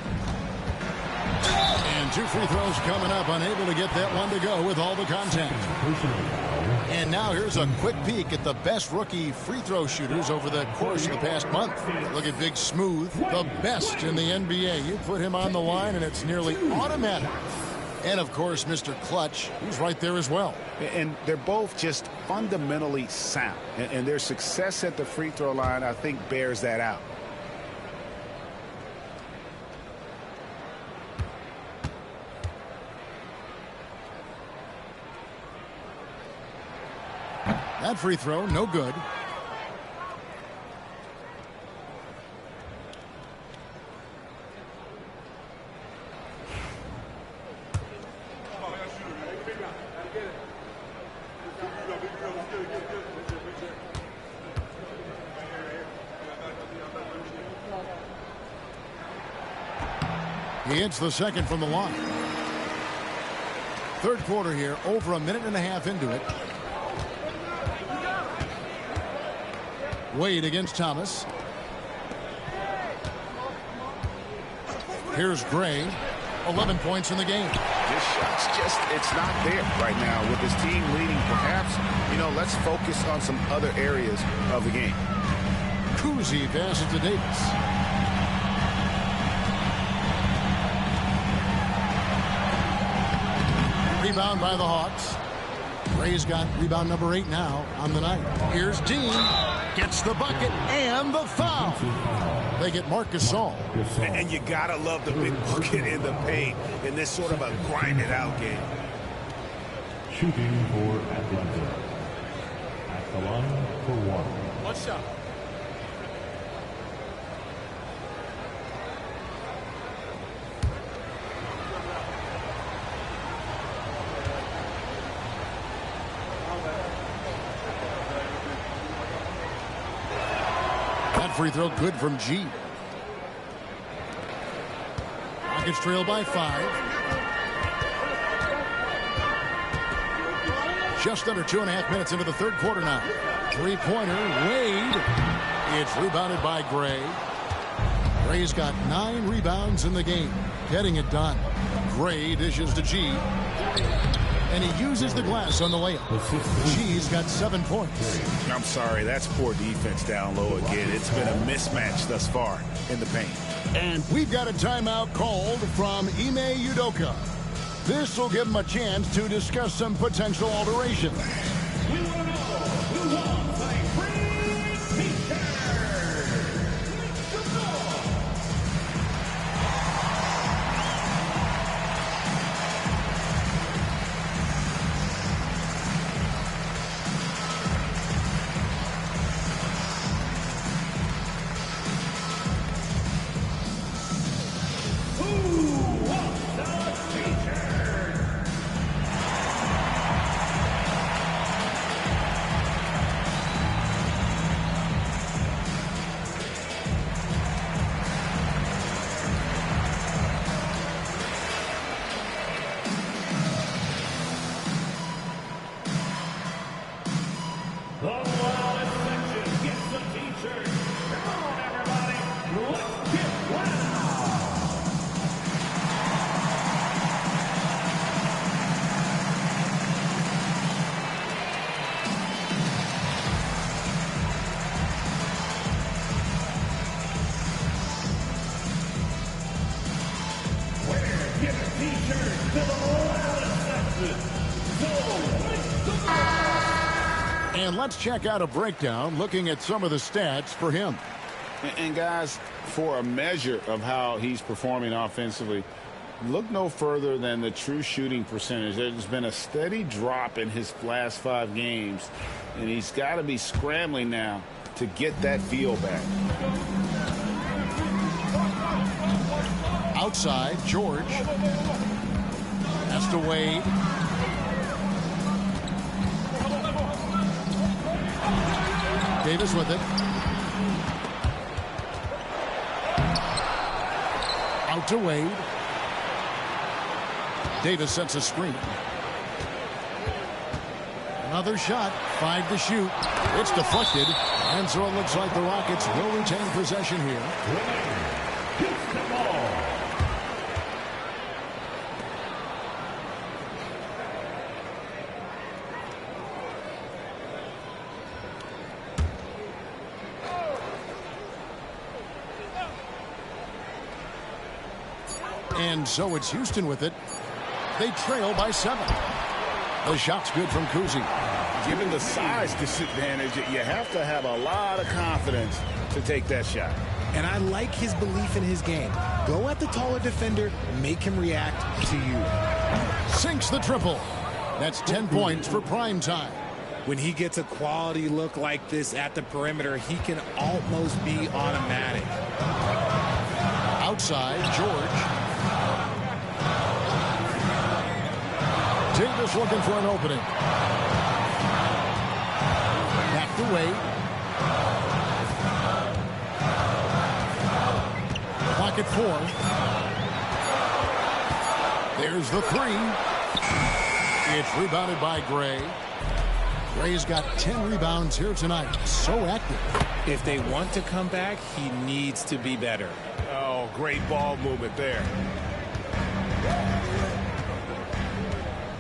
And 2 free throws coming up. Unable to get that one to go with all the contact. And now here's a quick peek at the best rookie free throw shooters over the course of the past month. Look at Big Smooth, the best in the NBA. You put him on the line and it's nearly automatic. And, of course, Mr. Clutch, who's right there as well. And they're both just fundamentally sound. And their success at the free throw line, I think, bears that out. That free throw, no good. He hits the second from the line. Third quarter here, over a minute and a half into it. Wade against Thomas. Here's Gray. 11 points in the game. This shot's just, it's not there right now with his team leading. Perhaps, let's focus on some other areas of the game. Cousy passes to Davis. Rebound by the Hawks. Gray's got rebound number 8 now on the night. Here's Dean. Gets the bucket and the foul. They get Marc Gasol. And you gotta love the big bucket in the paint in this sort of a grinded out game. Shooting for Atlanta. At the line for 1. One shot. Free throw good from G. Rockets trail by 5. Just under 2.5 minutes into the third quarter now. Three-pointer, Wade. It's rebounded by Gray. Gray's got 9 rebounds in the game. Getting it done. Gray dishes to G. And he uses the glass on the layup. G's got 7 points. I'm sorry, that's poor defense down low again. It's been a mismatch thus far in the paint. And we've got a timeout called from Ime Udoka. This will give him a chance to discuss some potential alterations. We want to know who wants a free t-shirt. And let's check out a breakdown looking at some of the stats for him. And guys, for a measure of how he's performing offensively, look no further than the true shooting percentage. There's been a steady drop in his last 5 games, and he's got to be scrambling now to get that feel back. Outside, George. Pass to Wade. Davis with it. Out to Wade. Davis sets a screen. Another shot. 5 to shoot. It's deflected. And so it looks like the Rockets will retain possession here. And so it's Houston with it. They trail by 7. The shot's good from Cousy. Given the size disadvantage, you have to have a lot of confidence to take that shot. And I like his belief in his game. Go at the taller defender, make him react to you. Sinks the triple. That's 10 points for prime time. When he gets a quality look like this at the perimeter, he can almost be automatic. Outside, George. Davis looking for an opening. Back to Wade. Clock at 4. There's the 3. It's rebounded by Gray. Gray's got 10 rebounds here tonight. So active. If they want to come back, he needs to be better. Oh, great ball movement there.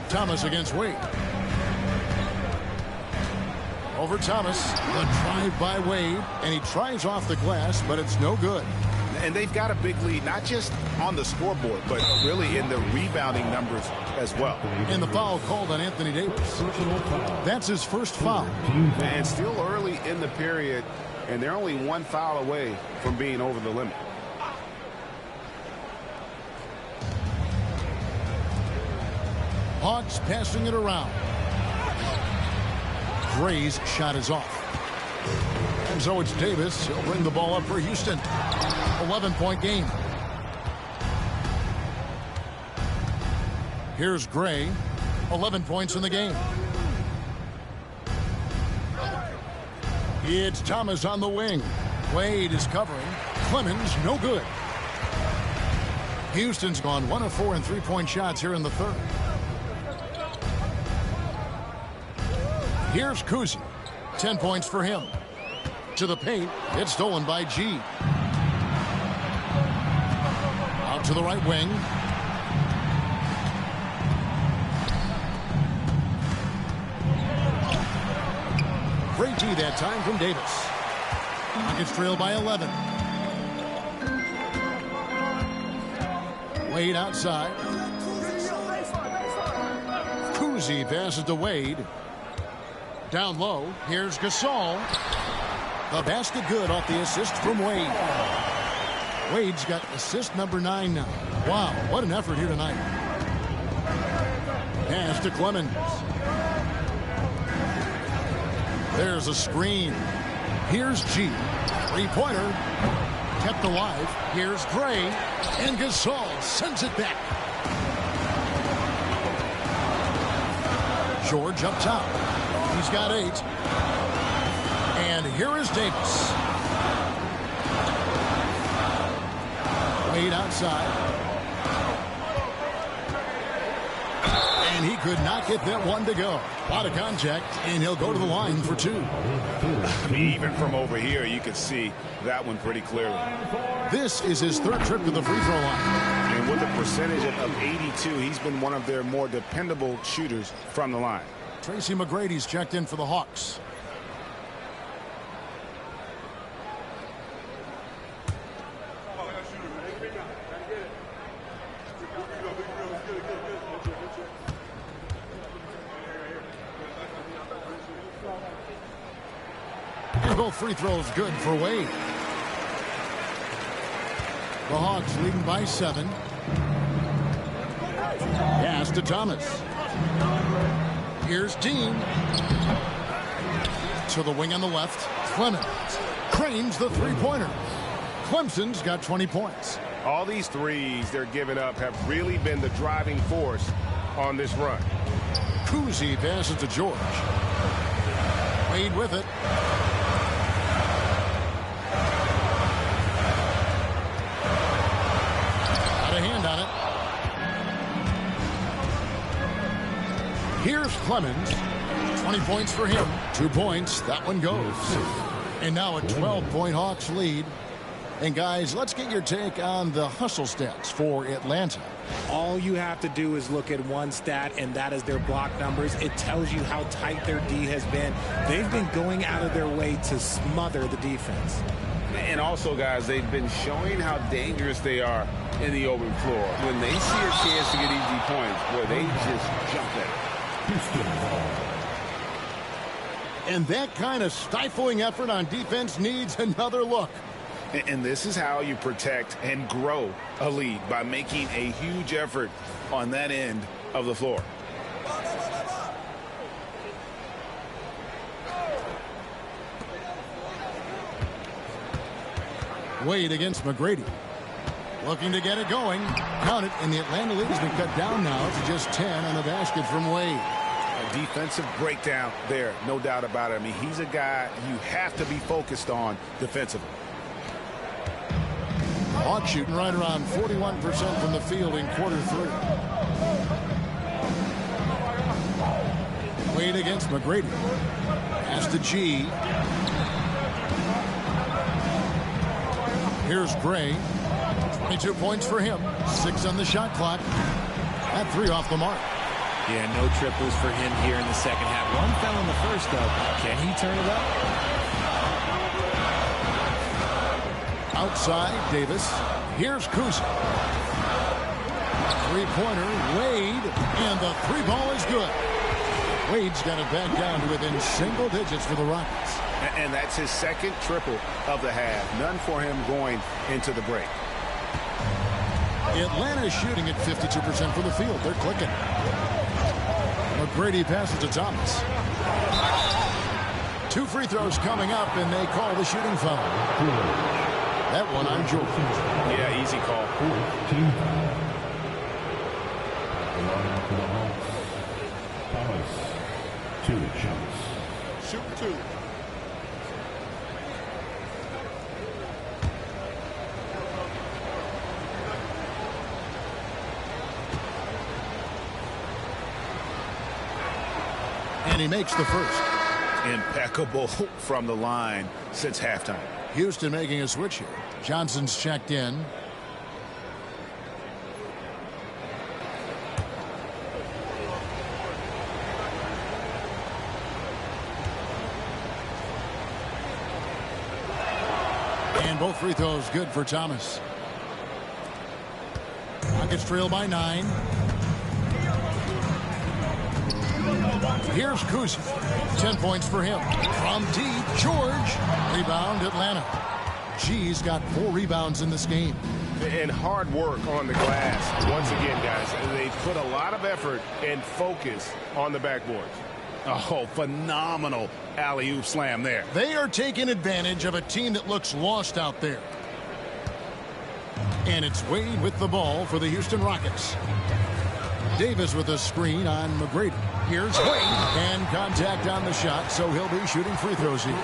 Thomas against Wade. Over Thomas. The drive by Wade. And he tries off the glass, but it's no good. And they've got a big lead, not just on the scoreboard, but really in the rebounding numbers as well. And the foul called on Anthony Davis. That's his first foul. And still early in the period, and they're only 1 foul away from being over the limit. Hawks passing it around. Gray's shot is off. And so it's Davis. He'll bring the ball up for Houston. 11-point game. Here's Gray. 11 points in the game. It's Thomas on the wing. Wade is covering. Clemens, no good. Houston's gone 1 of 4 in three-point shots here in the third. Here's Cousy. 10 points for him. To the paint. It's stolen by G. Out to the right wing. Great D that time from Davis. Rockets trail by 11. Wade outside. Cousy passes to Wade. Down low, here's Gasol. The basket good off the assist from Wade. Wade's got assist number 9 now. Wow, what an effort here tonight. Pass to Clemens. There's a screen. Here's G. Three-pointer. Kept alive. Here's Gray. And Gasol sends it back. George up top. He's got 8. And here is Davis. Wade outside. And he could not get that one to go. A lot of contact, and he'll go to the line for 2. Even from over here, you can see that one pretty clearly. This is his 3rd trip to the free throw line. And with a percentage of 82, he's been one of their more dependable shooters from the line. Tracy McGrady's checked in for the Hawks. And both free throws good for Wade. The Hawks leading by 7. Pass to Thomas. Here's Dean. To the wing on the left. Clemens cranes the three-pointer. Clemson's got 20 points. All these threes they're giving up have really been the driving force on this run. Cousy passes to George. Wade with it. Got a hand on it. Here's Clemens. 20 points for him. 2 points. That one goes. And now a 12-point Hawks lead. And guys, let's get your take on the hustle stats for Atlanta. All you have to do is look at one stat, and that is their block numbers. It tells you how tight their D has been. They've been going out of their way to smother the defense. And also, guys, they've been showing how dangerous they are in the open floor. When they see a chance to get easy points, boy, they just jump at it. And that kind of stifling effort on defense needs another look. And this is how you protect and grow a lead, by making a huge effort on that end of the floor. Wade against McGrady. Looking to get it going. Count it, and the Atlanta lead has been cut down now to just 10 on the basket from Wade. A defensive breakdown there, no doubt about it. I mean, he's a guy you have to be focused on defensively. Hawks shooting right around 41% from the field in quarter 3. Wade against McGrady. Pass to G. Here's Gray. 22 points for him. 6 on the shot clock. That 3 off the mark. Yeah, no triples for him here in the second half. One fell in the first, though. Can he turn it up? Outside, Davis. Here's Kuzma. Three-pointer, Wade, and the 3-ball is good. Wade's got it back down to within single digits for the Rockets. And that's his second triple of the half. None for him going into the break. Atlanta is shooting at 52% from the field. They're clicking. McGrady passes to Thomas. 2 free throws coming up, and they call the shooting foul. That one on George. Yeah, easy call. Thomas, 2 shots. Shoot 2. And he makes the first. Impeccable from the line since halftime. Houston making a switch here. Johnson's checked in. And both free throws good for Thomas. Rockets trail by 9. Here's Kuzma. 10 points for him. From deep, George. Rebound, Atlanta. G's got 4 rebounds in this game. And hard work on the glass. Once again, guys, they put a lot of effort and focus on the backboards. Oh, phenomenal alley-oop slam there. They are taking advantage of a team that looks lost out there. And it's Wade with the ball for the Houston Rockets. Davis with a screen on McGrady. Here's Wade, and contact on the shot, so he'll be shooting free throws here.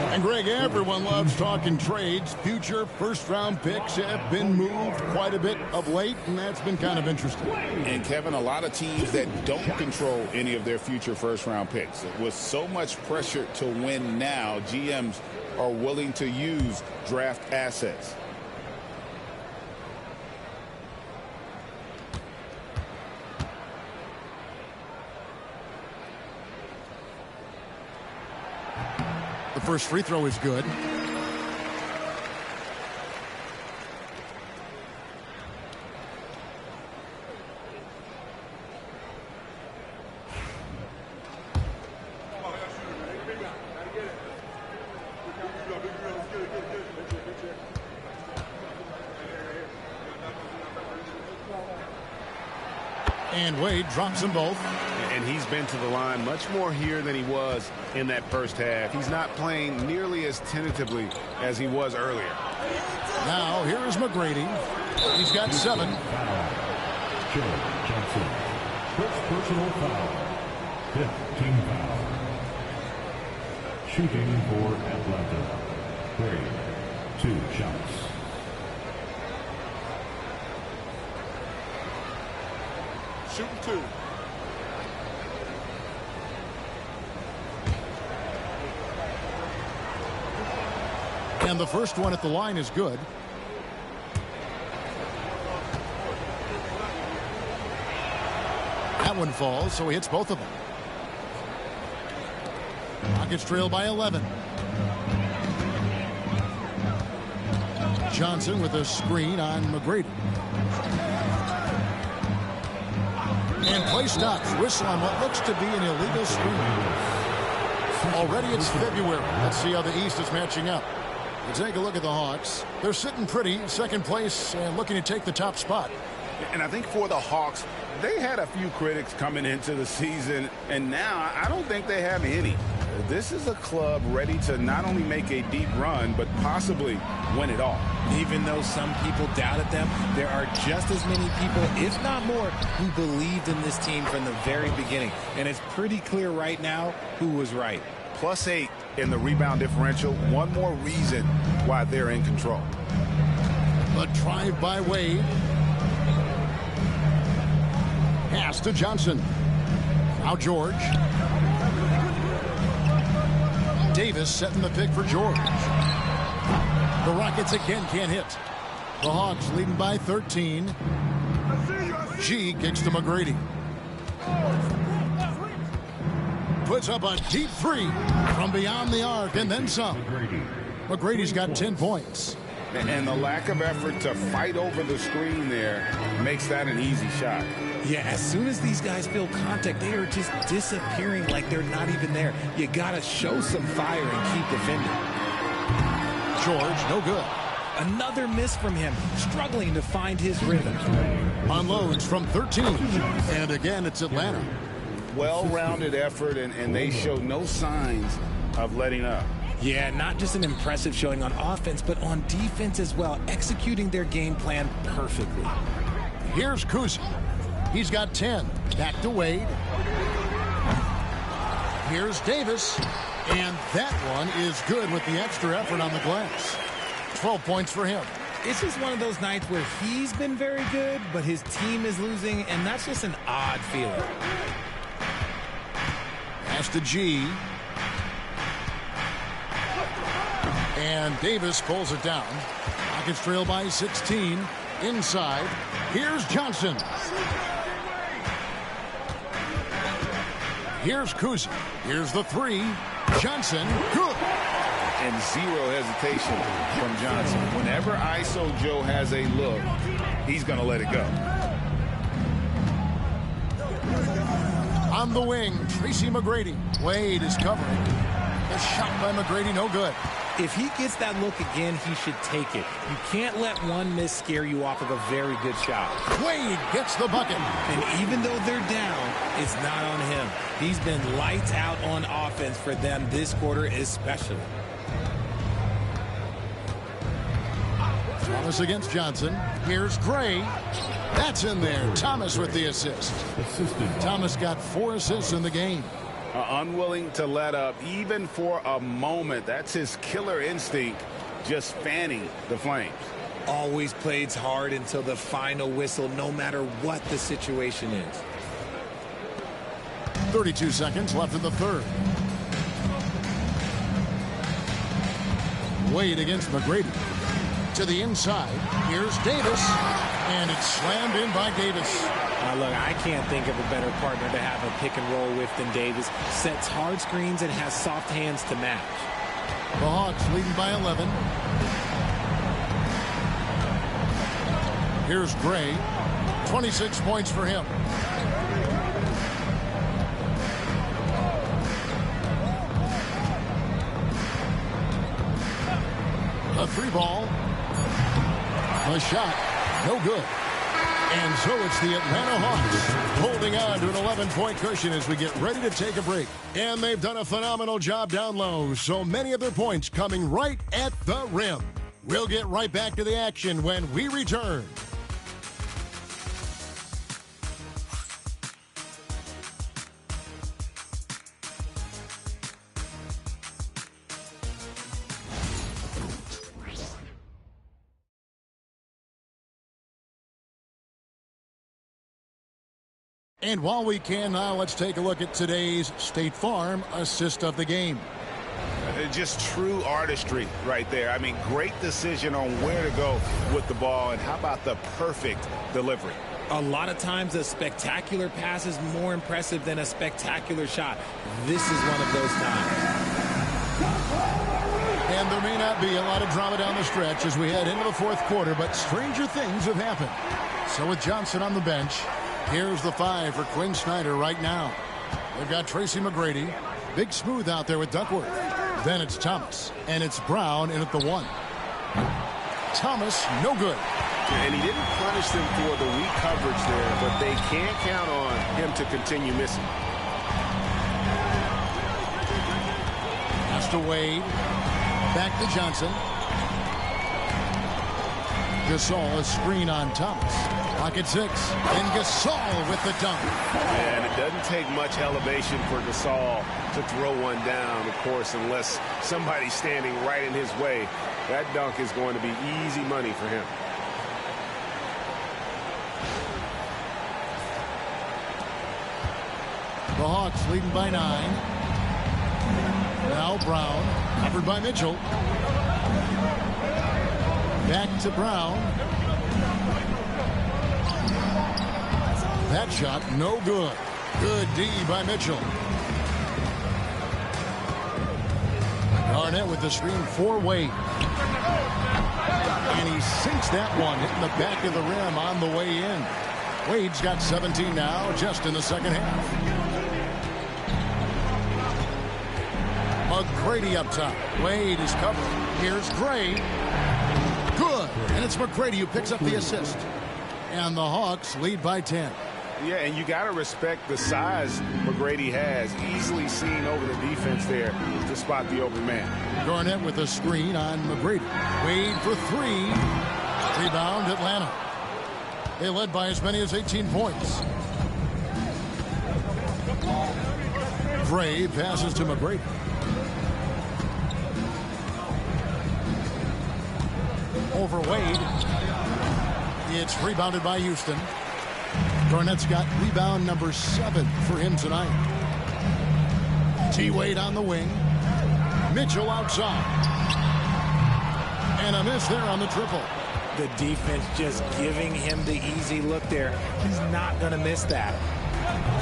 And Greg, everyone loves talking trades. Future first-round picks have been moved quite a bit of late, and that's been kind of interesting. And Kevin, a lot of teams that don't control any of their future first-round picks. With so much pressure to win now, GMs are willing to use draft assets. The first free throw is good. And Wade drops them both. And he's been to the line much more here than he was in that first half. He's not playing nearly as tentatively as he was earlier. Now, here is McGrady. He's got 7. Joe Johnson. Personal foul. 5th team foul. Shooting for Atlanta. Gray, 2 shots. Shooting 2. And the first one at the line is good. That one falls, so he hits both of them. Rockets trail by 11. Johnson with a screen on McGrady. And play stops. Whistle on what looks to be an illegal screen. Already it's February. Let's see how the East is matching up. You take a look at the Hawks. They're sitting pretty, second place, and looking to take the top spot. And I think for the Hawks, they had a few critics coming into the season, and now I don't think they have any. This is a club ready to not only make a deep run, but possibly win it all. Even though some people doubted them, there are just as many people, if not more, who believed in this team from the very beginning. And it's pretty clear right now who was right. +8 in the rebound differential. One more reason why they're in control. A drive by Wade. Pass to Johnson. Now George. Davis setting the pick for George. The Rockets again can't hit. The Hawks leading by 13. G kicks to McGrady. Puts up a deep 3 from beyond the arc and then some. McGrady's got 10 points. And the lack of effort to fight over the screen there makes that an easy shot. Yeah, as soon as these guys feel contact, they are just disappearing like they're not even there. You got to show some fire and keep defending. George, no good. Another miss from him, struggling to find his rhythm. Unloads from 13. And again, it's Atlanta. Well-rounded effort, and they show no signs of letting up. Yeah, not just an impressive showing on offense, but on defense as well, executing their game plan perfectly. Here's Kuzi. He's got 10. Back to Wade. Here's Davis. And that one is good with the extra effort on the glass. 12 points for him. It's just one of those nights where he's been very good, but his team is losing, and that's just an odd feeling. Pass to G. And Davis pulls it down. Rockets trail by 16. Inside. Here's Johnson. Here's Kuzi. Here's the 3. Johnson. Good. And zero hesitation from Johnson. Whenever ISO Joe has a look, he's going to let it go. On the wing, Tracy McGrady. Wade is covering. A shot by McGrady, no good. If he gets that look again, he should take it. You can't let one miss scare you off of a very good shot. Wade gets the bucket. And even though they're down, it's not on him. He's been lights out on offense for them this quarter especially. Thomas against Johnson. Here's Gray. That's in there. Thomas with the assist. Thomas got 4 assists in the game. Unwilling to let up even for a moment. That's his killer instinct, just fanning the flames. Always plays hard until the final whistle, no matter what the situation is. 32 seconds left in the third. Wade against McGrady. To the inside. Here's Davis. And it's slammed in by Davis. Look, I can't think of a better partner to have a pick and roll with than Davis. Sets hard screens and has soft hands to match. The Hawks leading by 11. Here's Gray. 26 points for him. A 3-ball. A shot. No good. And so it's the Atlanta Hawks holding on to an 11-point cushion as we get ready to take a break. And they've done a phenomenal job down low. So many of their points coming right at the rim. We'll get right back to the action when we return. And while we can now, let's take a look at today's State Farm assist of the game. Just true artistry right there. I mean, great decision on where to go with the ball, and how about the perfect delivery? A lot of times a spectacular pass is more impressive than a spectacular shot. This is one of those times. And there may not be a lot of drama down the stretch as we head into the fourth quarter, but stranger things have happened. So with Johnson on the bench, here's the 5 for Quinn Snyder right now. They've got Tracy McGrady, Big Smooth out there with Duckworth. Then it's Thomas, and it's Brown in at the 1. Thomas, no good. And he didn't punish them for the weak coverage there, but they can't count on him to continue missing. Pass to Wade. Back to Johnson. Gasol, a screen on Thomas. Pocket 6. And Gasol with the dunk. And it doesn't take much elevation for Gasol to throw one down, of course, unless somebody's standing right in his way. That dunk is going to be easy money for him. The Hawks leading by 9. Now Brown, covered by Mitchell. Back to Brown. That shot, no good. Good D by Mitchell. Garnett with the screen for Wade. And he sinks that one, hitting the back of the rim on the way in. Wade's got 17 now, just in the second half. McGrady up top. Wade is covered. Here's Gray. Good. And it's McGrady who picks up the assist. And the Hawks lead by 10. Yeah, and you got to respect the size McGrady has. Easily seen over the defense there to spot the open man. Garnett with a screen on McGrady. Wade for 3. Rebound Atlanta. They led by as many as 18 points. Gray passes to McGrady. Over Wade. It's rebounded by Houston. Garnett's got rebound number 7 for him tonight. T-Wade on the wing. Mitchell outside. And a miss there on the triple. The defense just giving him the easy look there. He's not going to miss that.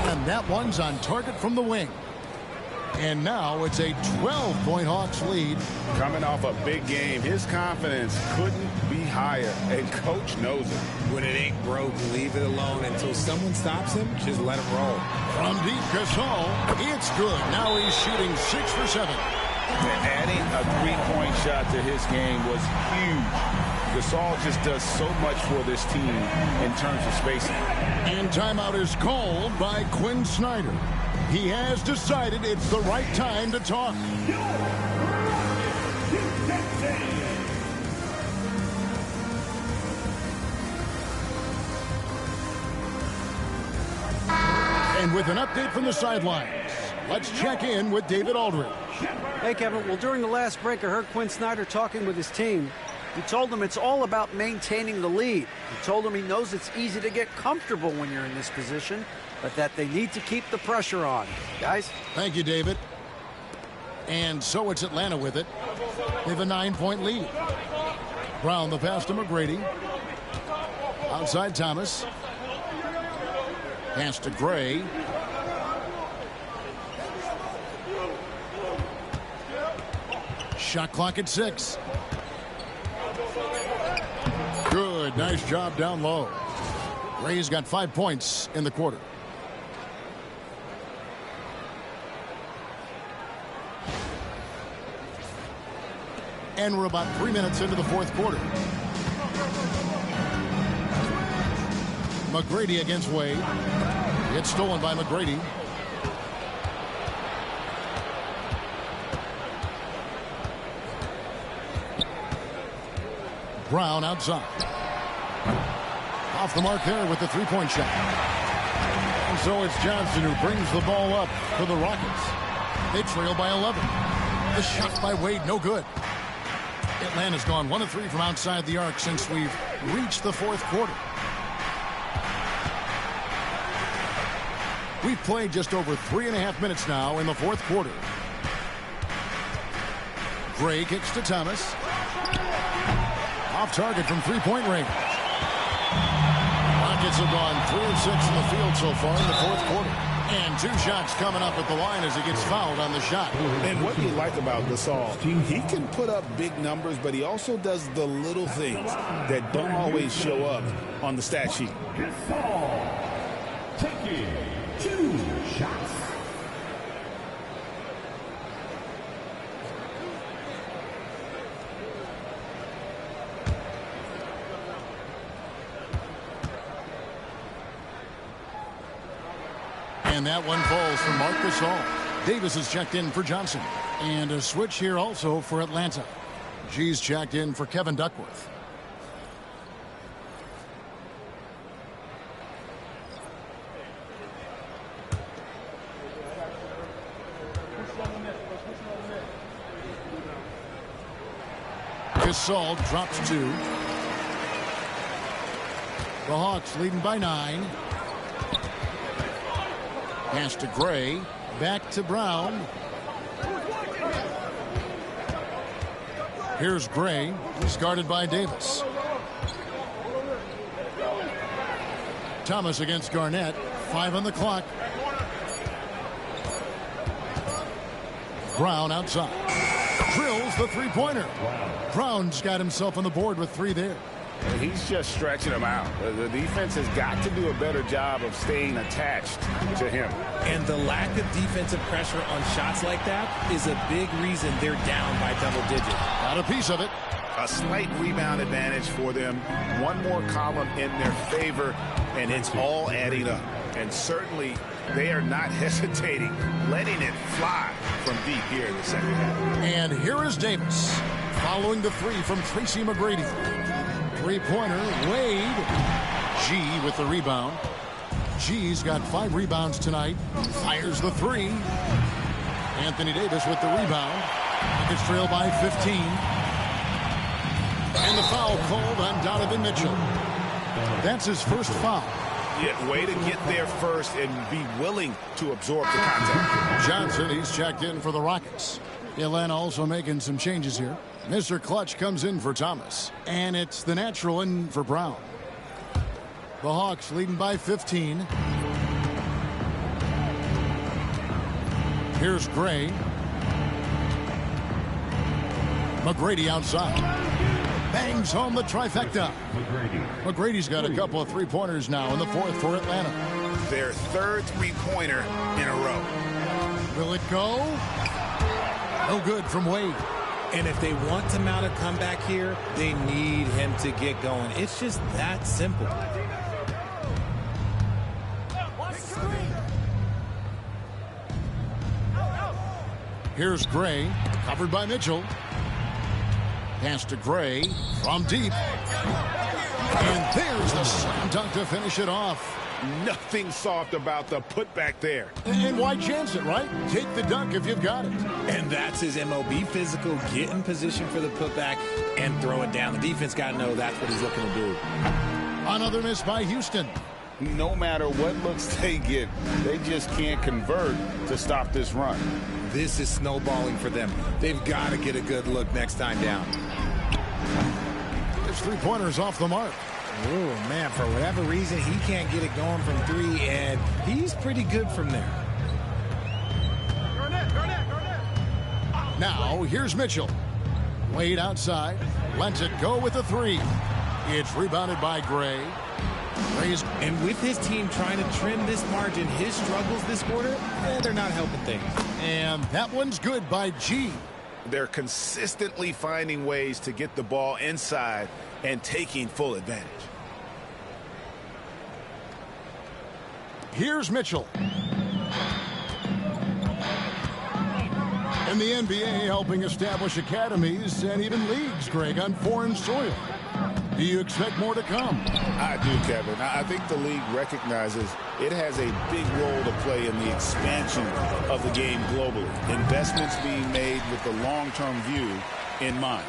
And that one's on target from the wing. And now it's a 12-point Hawks lead. Coming off a big game, his confidence couldn't be higher, and coach knows it. When it ain't broke, leave it alone until someone stops him. Just let him roll. From deep, Gasol, it's good. Now he's shooting 6 for 7. Adding a three-point shot to his game was huge. Gasol just does so much for this team in terms of spacing. And timeout is called by Quinn Snyder. He has decided it's the right time to talk. And with an update from the sidelines, let's check in with David Aldridge. Hey, Kevin. Well, during the last break, I heard Quinn Snyder talking with his team. He told them it's all about maintaining the lead. He told them he knows it's easy to get comfortable when you're in this position, but that they need to keep the pressure on. Guys? Thank you, David. And so it's Atlanta with it. They have a 9-point lead. Brown the pass to McGrady. Outside Thomas. Pass to Gray. Shot clock at 6. Good. Nice job down low. Gray's got 5 points in the quarter. And we're about 3 minutes into the fourth quarter. McGrady against Wade. It's stolen by McGrady. Brown outside. Off the mark there with the three-point shot. And so it's Johnson who brings the ball up for the Rockets. They trail by 11. The shot by Wade, no good. Atlanta's gone 1 of 3 from outside the arc since we've reached the fourth quarter. We've played just over 3.5 minutes now in the fourth quarter. Gray kicks to Thomas. Off target from three-point range. Rockets have gone 3 of 6 in the field so far in the fourth quarter. And 2 shots coming up at the line as he gets fouled on the shot. And what you like about Gasol, he can put up big numbers, but he also does the little things that don't always show up on the stat sheet. Gasol taking 2 shots. And that one falls for Marc Gasol. Davis is checked in for Johnson. And a switch here also for Atlanta. G's checked in for Kevin Duckworth. Gasol drops 2. The Hawks leading by 9. Pass to Gray. Back to Brown. Here's Gray. He's guarded by Davis. Thomas against Garnett. 5 on the clock. Brown outside. Drills the three-pointer. Brown's got himself on the board with 3 there. He's just stretching them out. The defense has got to do a better job of staying attached to him. And the lack of defensive pressure on shots like that is a big reason they're down by double digits. Got a piece of it. A slight rebound advantage for them. One more column in their favor, and it's all adding up. And certainly they are not hesitating, letting it fly from deep here in the second half. And here is Davis following the 3 from Tracy McGrady. Three-pointer, Wade. G with the rebound. G's got 5 rebounds tonight. Fires the 3. Anthony Davis with the rebound. It's trailed by 15. And the foul called on Donovan Mitchell. That's his first foul. Yeah, way to get there first and be willing to absorb the contact. Johnson, he's checked in for the Rockets. Atlanta also making some changes here. Mr. Clutch comes in for Thomas. And it's the natural in for Brown. The Hawks leading by 15. Here's Gray. McGrady outside. Bangs home the trifecta. McGrady's got a couple of three-pointers now in the fourth for Atlanta. Their 3rd three-pointer in a row. Will it go? No good from Wade. And if they want to mount a comeback here, they need him to get going. It's just that simple. Here's Gray, covered by Mitchell. Pass to Gray from deep. And there's the slam dunk to finish it off. Nothing soft about the putback there. And why chance it, right? Take the dunk if you've got it. And that's his MO. Be physical, get in position for the putback, and throw it down. The defense got to know that's what he's looking to do. Another miss by Houston. No matter what looks they get, they just can't convert to stop this run. This is snowballing for them. They've got to get a good look next time down. His three-pointer's off the mark. Oh, man, for whatever reason, he can't get it going from 3, and he's pretty good from there. Now, here's Mitchell. Wade outside. Lets it go with the 3. It's rebounded by Gray. And with his team trying to trim this margin, his struggles this quarter, they're not helping things. And that one's good by G. They're consistently finding ways to get the ball inside and taking full advantage. Here's Mitchell. In the NBA, helping establish academies and even leagues, Greg, on foreign soil. Do you expect more to come? I do, Kevin. I think the league recognizes it has a big role to play in the expansion of the game globally. Investments being made with the long-term view in mind.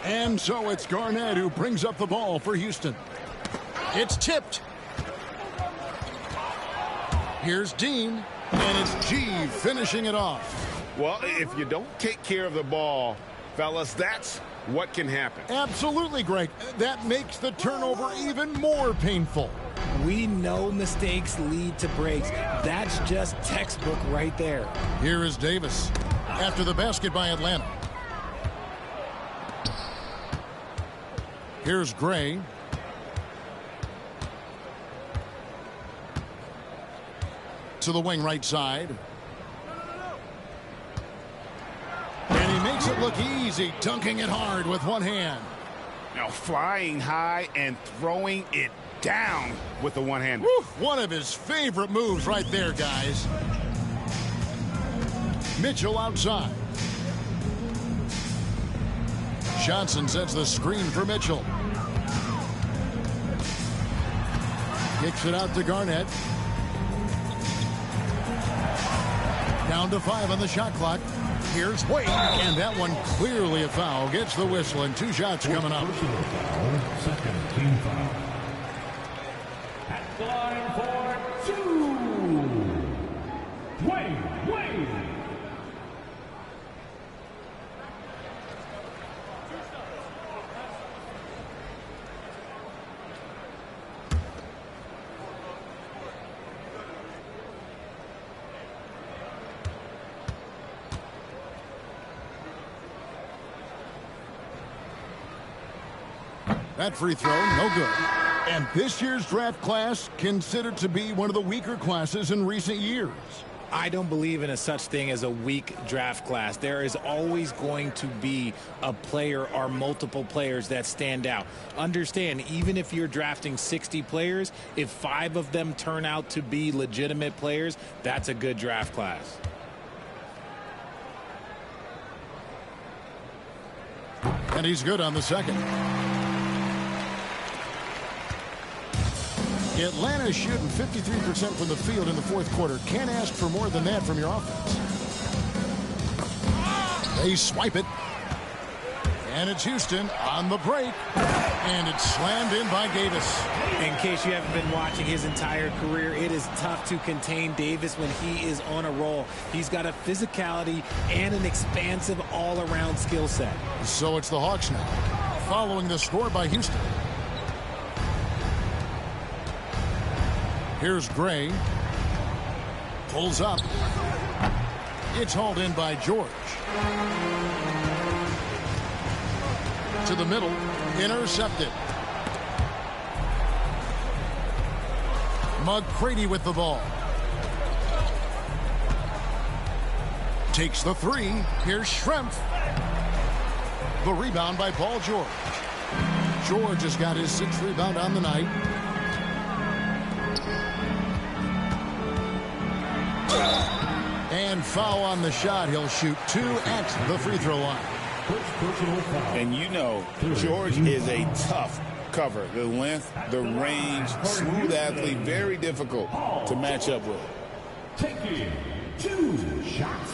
And so it's Garnett who brings up the ball for Houston. It's tipped. Here's Dean, and it's G finishing it off. Well, if you don't take care of the ball, fellas, that's what can happen. Absolutely, Greg. That makes the turnover even more painful. We know mistakes lead to breaks. That's just textbook right there. Here is Davis after the basket by Atlanta. Here's Gray. To the wing right side. And he makes it look easy, dunking it hard with one hand. Now flying high and throwing it down with the one-hander. One of his favorite moves right there, guys. Mitchell outside. Johnson sets the screen for Mitchell. Kicks it out to Garnett. Down to 5 on the shot clock. Here's Wade, and that one clearly a foul. Gets the whistle, and 2 shots coming up. Second team foul. At the line for 2. Wade. That free throw, no good. And this year's draft class considered to be one of the weaker classes in recent years. I don't believe in a such thing as a weak draft class. There is always going to be a player or multiple players that stand out. Understand, even if you're drafting 60 players, if 5 of them turn out to be legitimate players, that's a good draft class. And he's good on the second. Atlanta shooting 53% from the field in the fourth quarter. Can't ask for more than that from your offense. They swipe it. And it's Houston on the break. And it's slammed in by Davis. In case you haven't been watching his entire career, it is tough to contain Davis when he is on a roll. He's got a physicality and an expansive all-around skill set. So it's the Hawks now, following the score by Houston. Here's Gray. Pulls up. It's hauled in by George. To the middle. Intercepted. McCready with the ball. Takes the 3. Here's Schrempf. The rebound by Paul George. George has got his 6th rebound on the night. And foul on the shot. He'll shoot 2 at the free throw line. And you know, George is a tough cover. The length, the range, smooth athlete, very difficult to match up with. Taking 2 shots.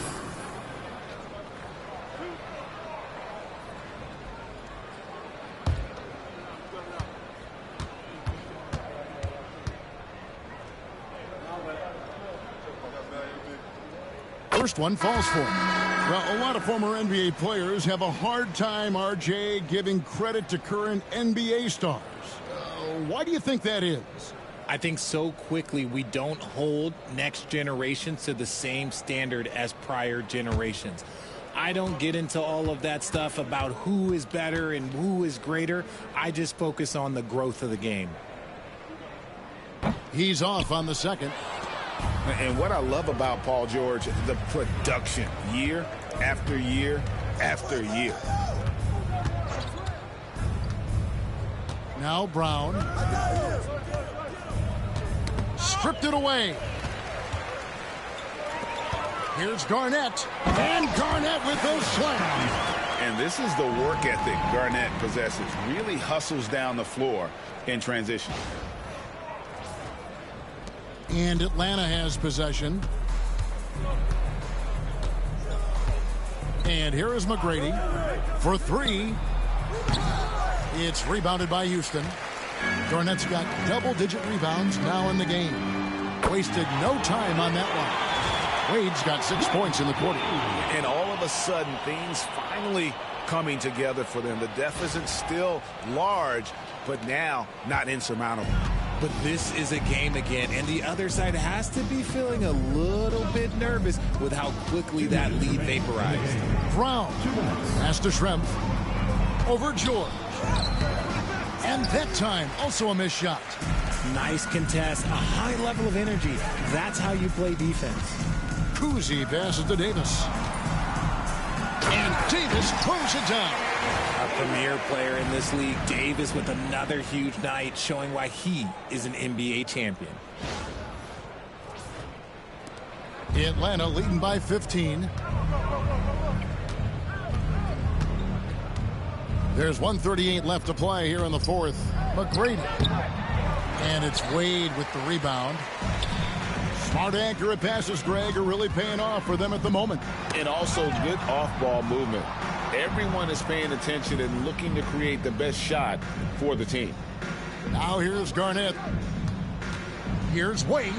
First one falls for him. Well, a lot of former NBA players have a hard time, RJ, giving credit to current NBA stars. Why do you think that is? I think so quickly we don't hold next generations to the same standard as prior generations. I don't get into all of that stuff about who is better and who is greater. I just focus on the growth of the game. He's off on the second. And what I love about Paul George, the production, year after year after year. Now Brown. Stripped it away. Here's Garnett. And Garnett with those slams. And this is the work ethic Garnett possesses. Really hustles down the floor in transition. And Atlanta has possession. And here is McGrady for 3. It's rebounded by Houston. Garnett's got double-digit rebounds now in the game. Wasted no time on that one. Wade's got 6 points in the quarter. And all of a sudden, things finally coming together for them. The deficit's still large, but now not insurmountable. But this is a game again, and the other side has to be feeling a little bit nervous with how quickly that lead vaporized. Brown pass to Schrempf. Over George. And that time, also a missed shot. Nice contest, a high level of energy. That's how you play defense. Kuzi passes to Davis. And Davis throws it down. A premier player in this league, Davis, with another huge night, showing why he is an NBA champion. Atlanta leading by 15. There's 1:38 left to play here in the fourth. McGrady. And it's Wade with the rebound. Smart, accurate passes, Greg, are really paying off for them at the moment. And also good off-ball movement. Everyone is paying attention and looking to create the best shot for the team. Now here's Garnett. Here's Wade.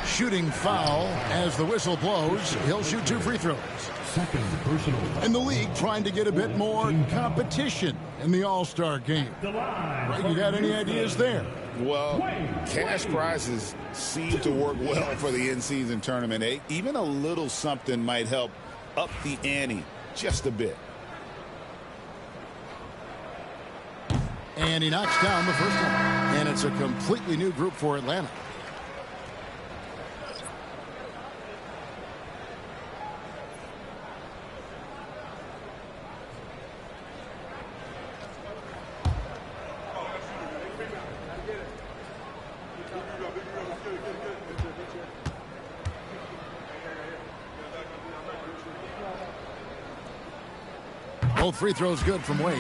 Shooting foul as the whistle blows. He'll shoot 2 free throws. Second personal. And the league trying to get a bit more competition in the All-Star game. Right, you got any ideas there? Well, cash prizes seem to work well for the in-season tournament. Even a little something might help up the ante just a bit. And he knocks down the first one. And it's a completely new group for Atlanta. Both free throws good from Wade.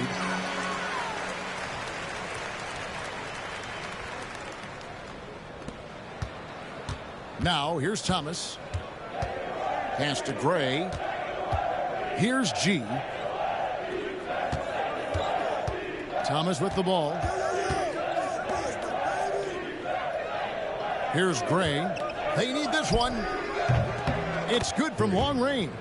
Now here's Thomas. Pass to Gray. Here's G. Thomas with the ball. Here's Gray. They need this one. It's good from long range.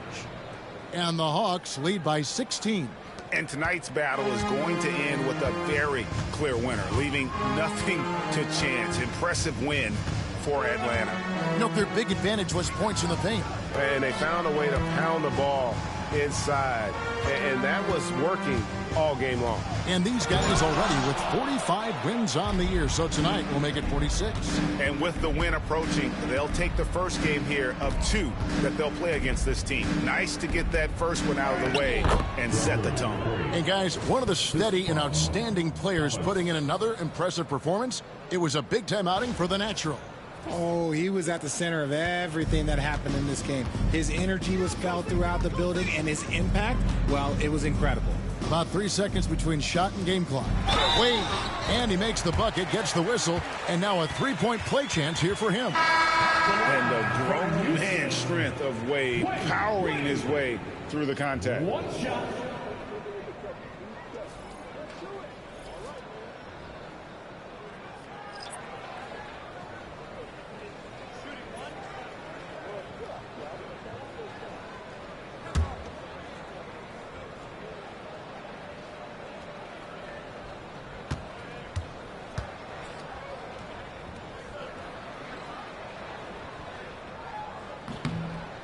And the Hawks lead by 16. And tonight's battle is going to end with a very clear winner, leaving nothing to chance. Impressive win for Atlanta. You know, their big advantage was points in the paint. And they found a way to pound the ball inside. And that was working all game long. And these guys already with 45 wins on the year. So tonight we'll make it 46. And with the win approaching, they'll take the first game here of 2 that they'll play against this team. Nice to get that first one out of the way and set the tone. And guys, one of the steady and outstanding players putting in another impressive performance. It was a big-time outing for the Natural. Oh, he was at the center of everything that happened in this game. His energy was felt throughout the building, and his impact, well, it was incredible. About 3 seconds between shot and game clock. Wade, and he makes the bucket, gets the whistle, and now a 3-point play chance here for him. And the grown man strength of Wade powering his way through the contact. One shot.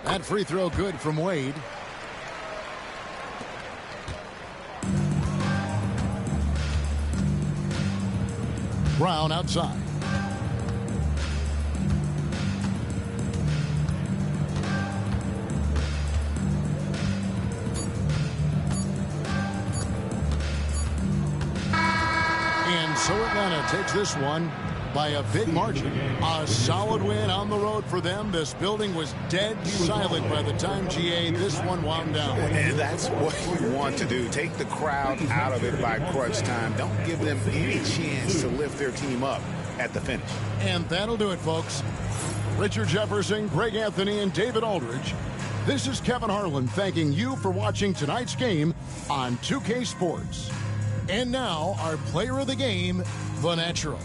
That free throw good from Wade. Brown outside. And so Atlanta takes this one by a big margin. A solid win on the road for them. This building was dead silent by the time, GA, this one wound down. And that's what you want to do. Take the crowd out of it by crunch time. Don't give them any chance to lift their team up at the finish. And that'll do it, folks. Richard Jefferson, Greg Anthony, and David Aldridge. This is Kevin Harlan thanking you for watching tonight's game on 2K Sports. And now, our player of the game, The Natural.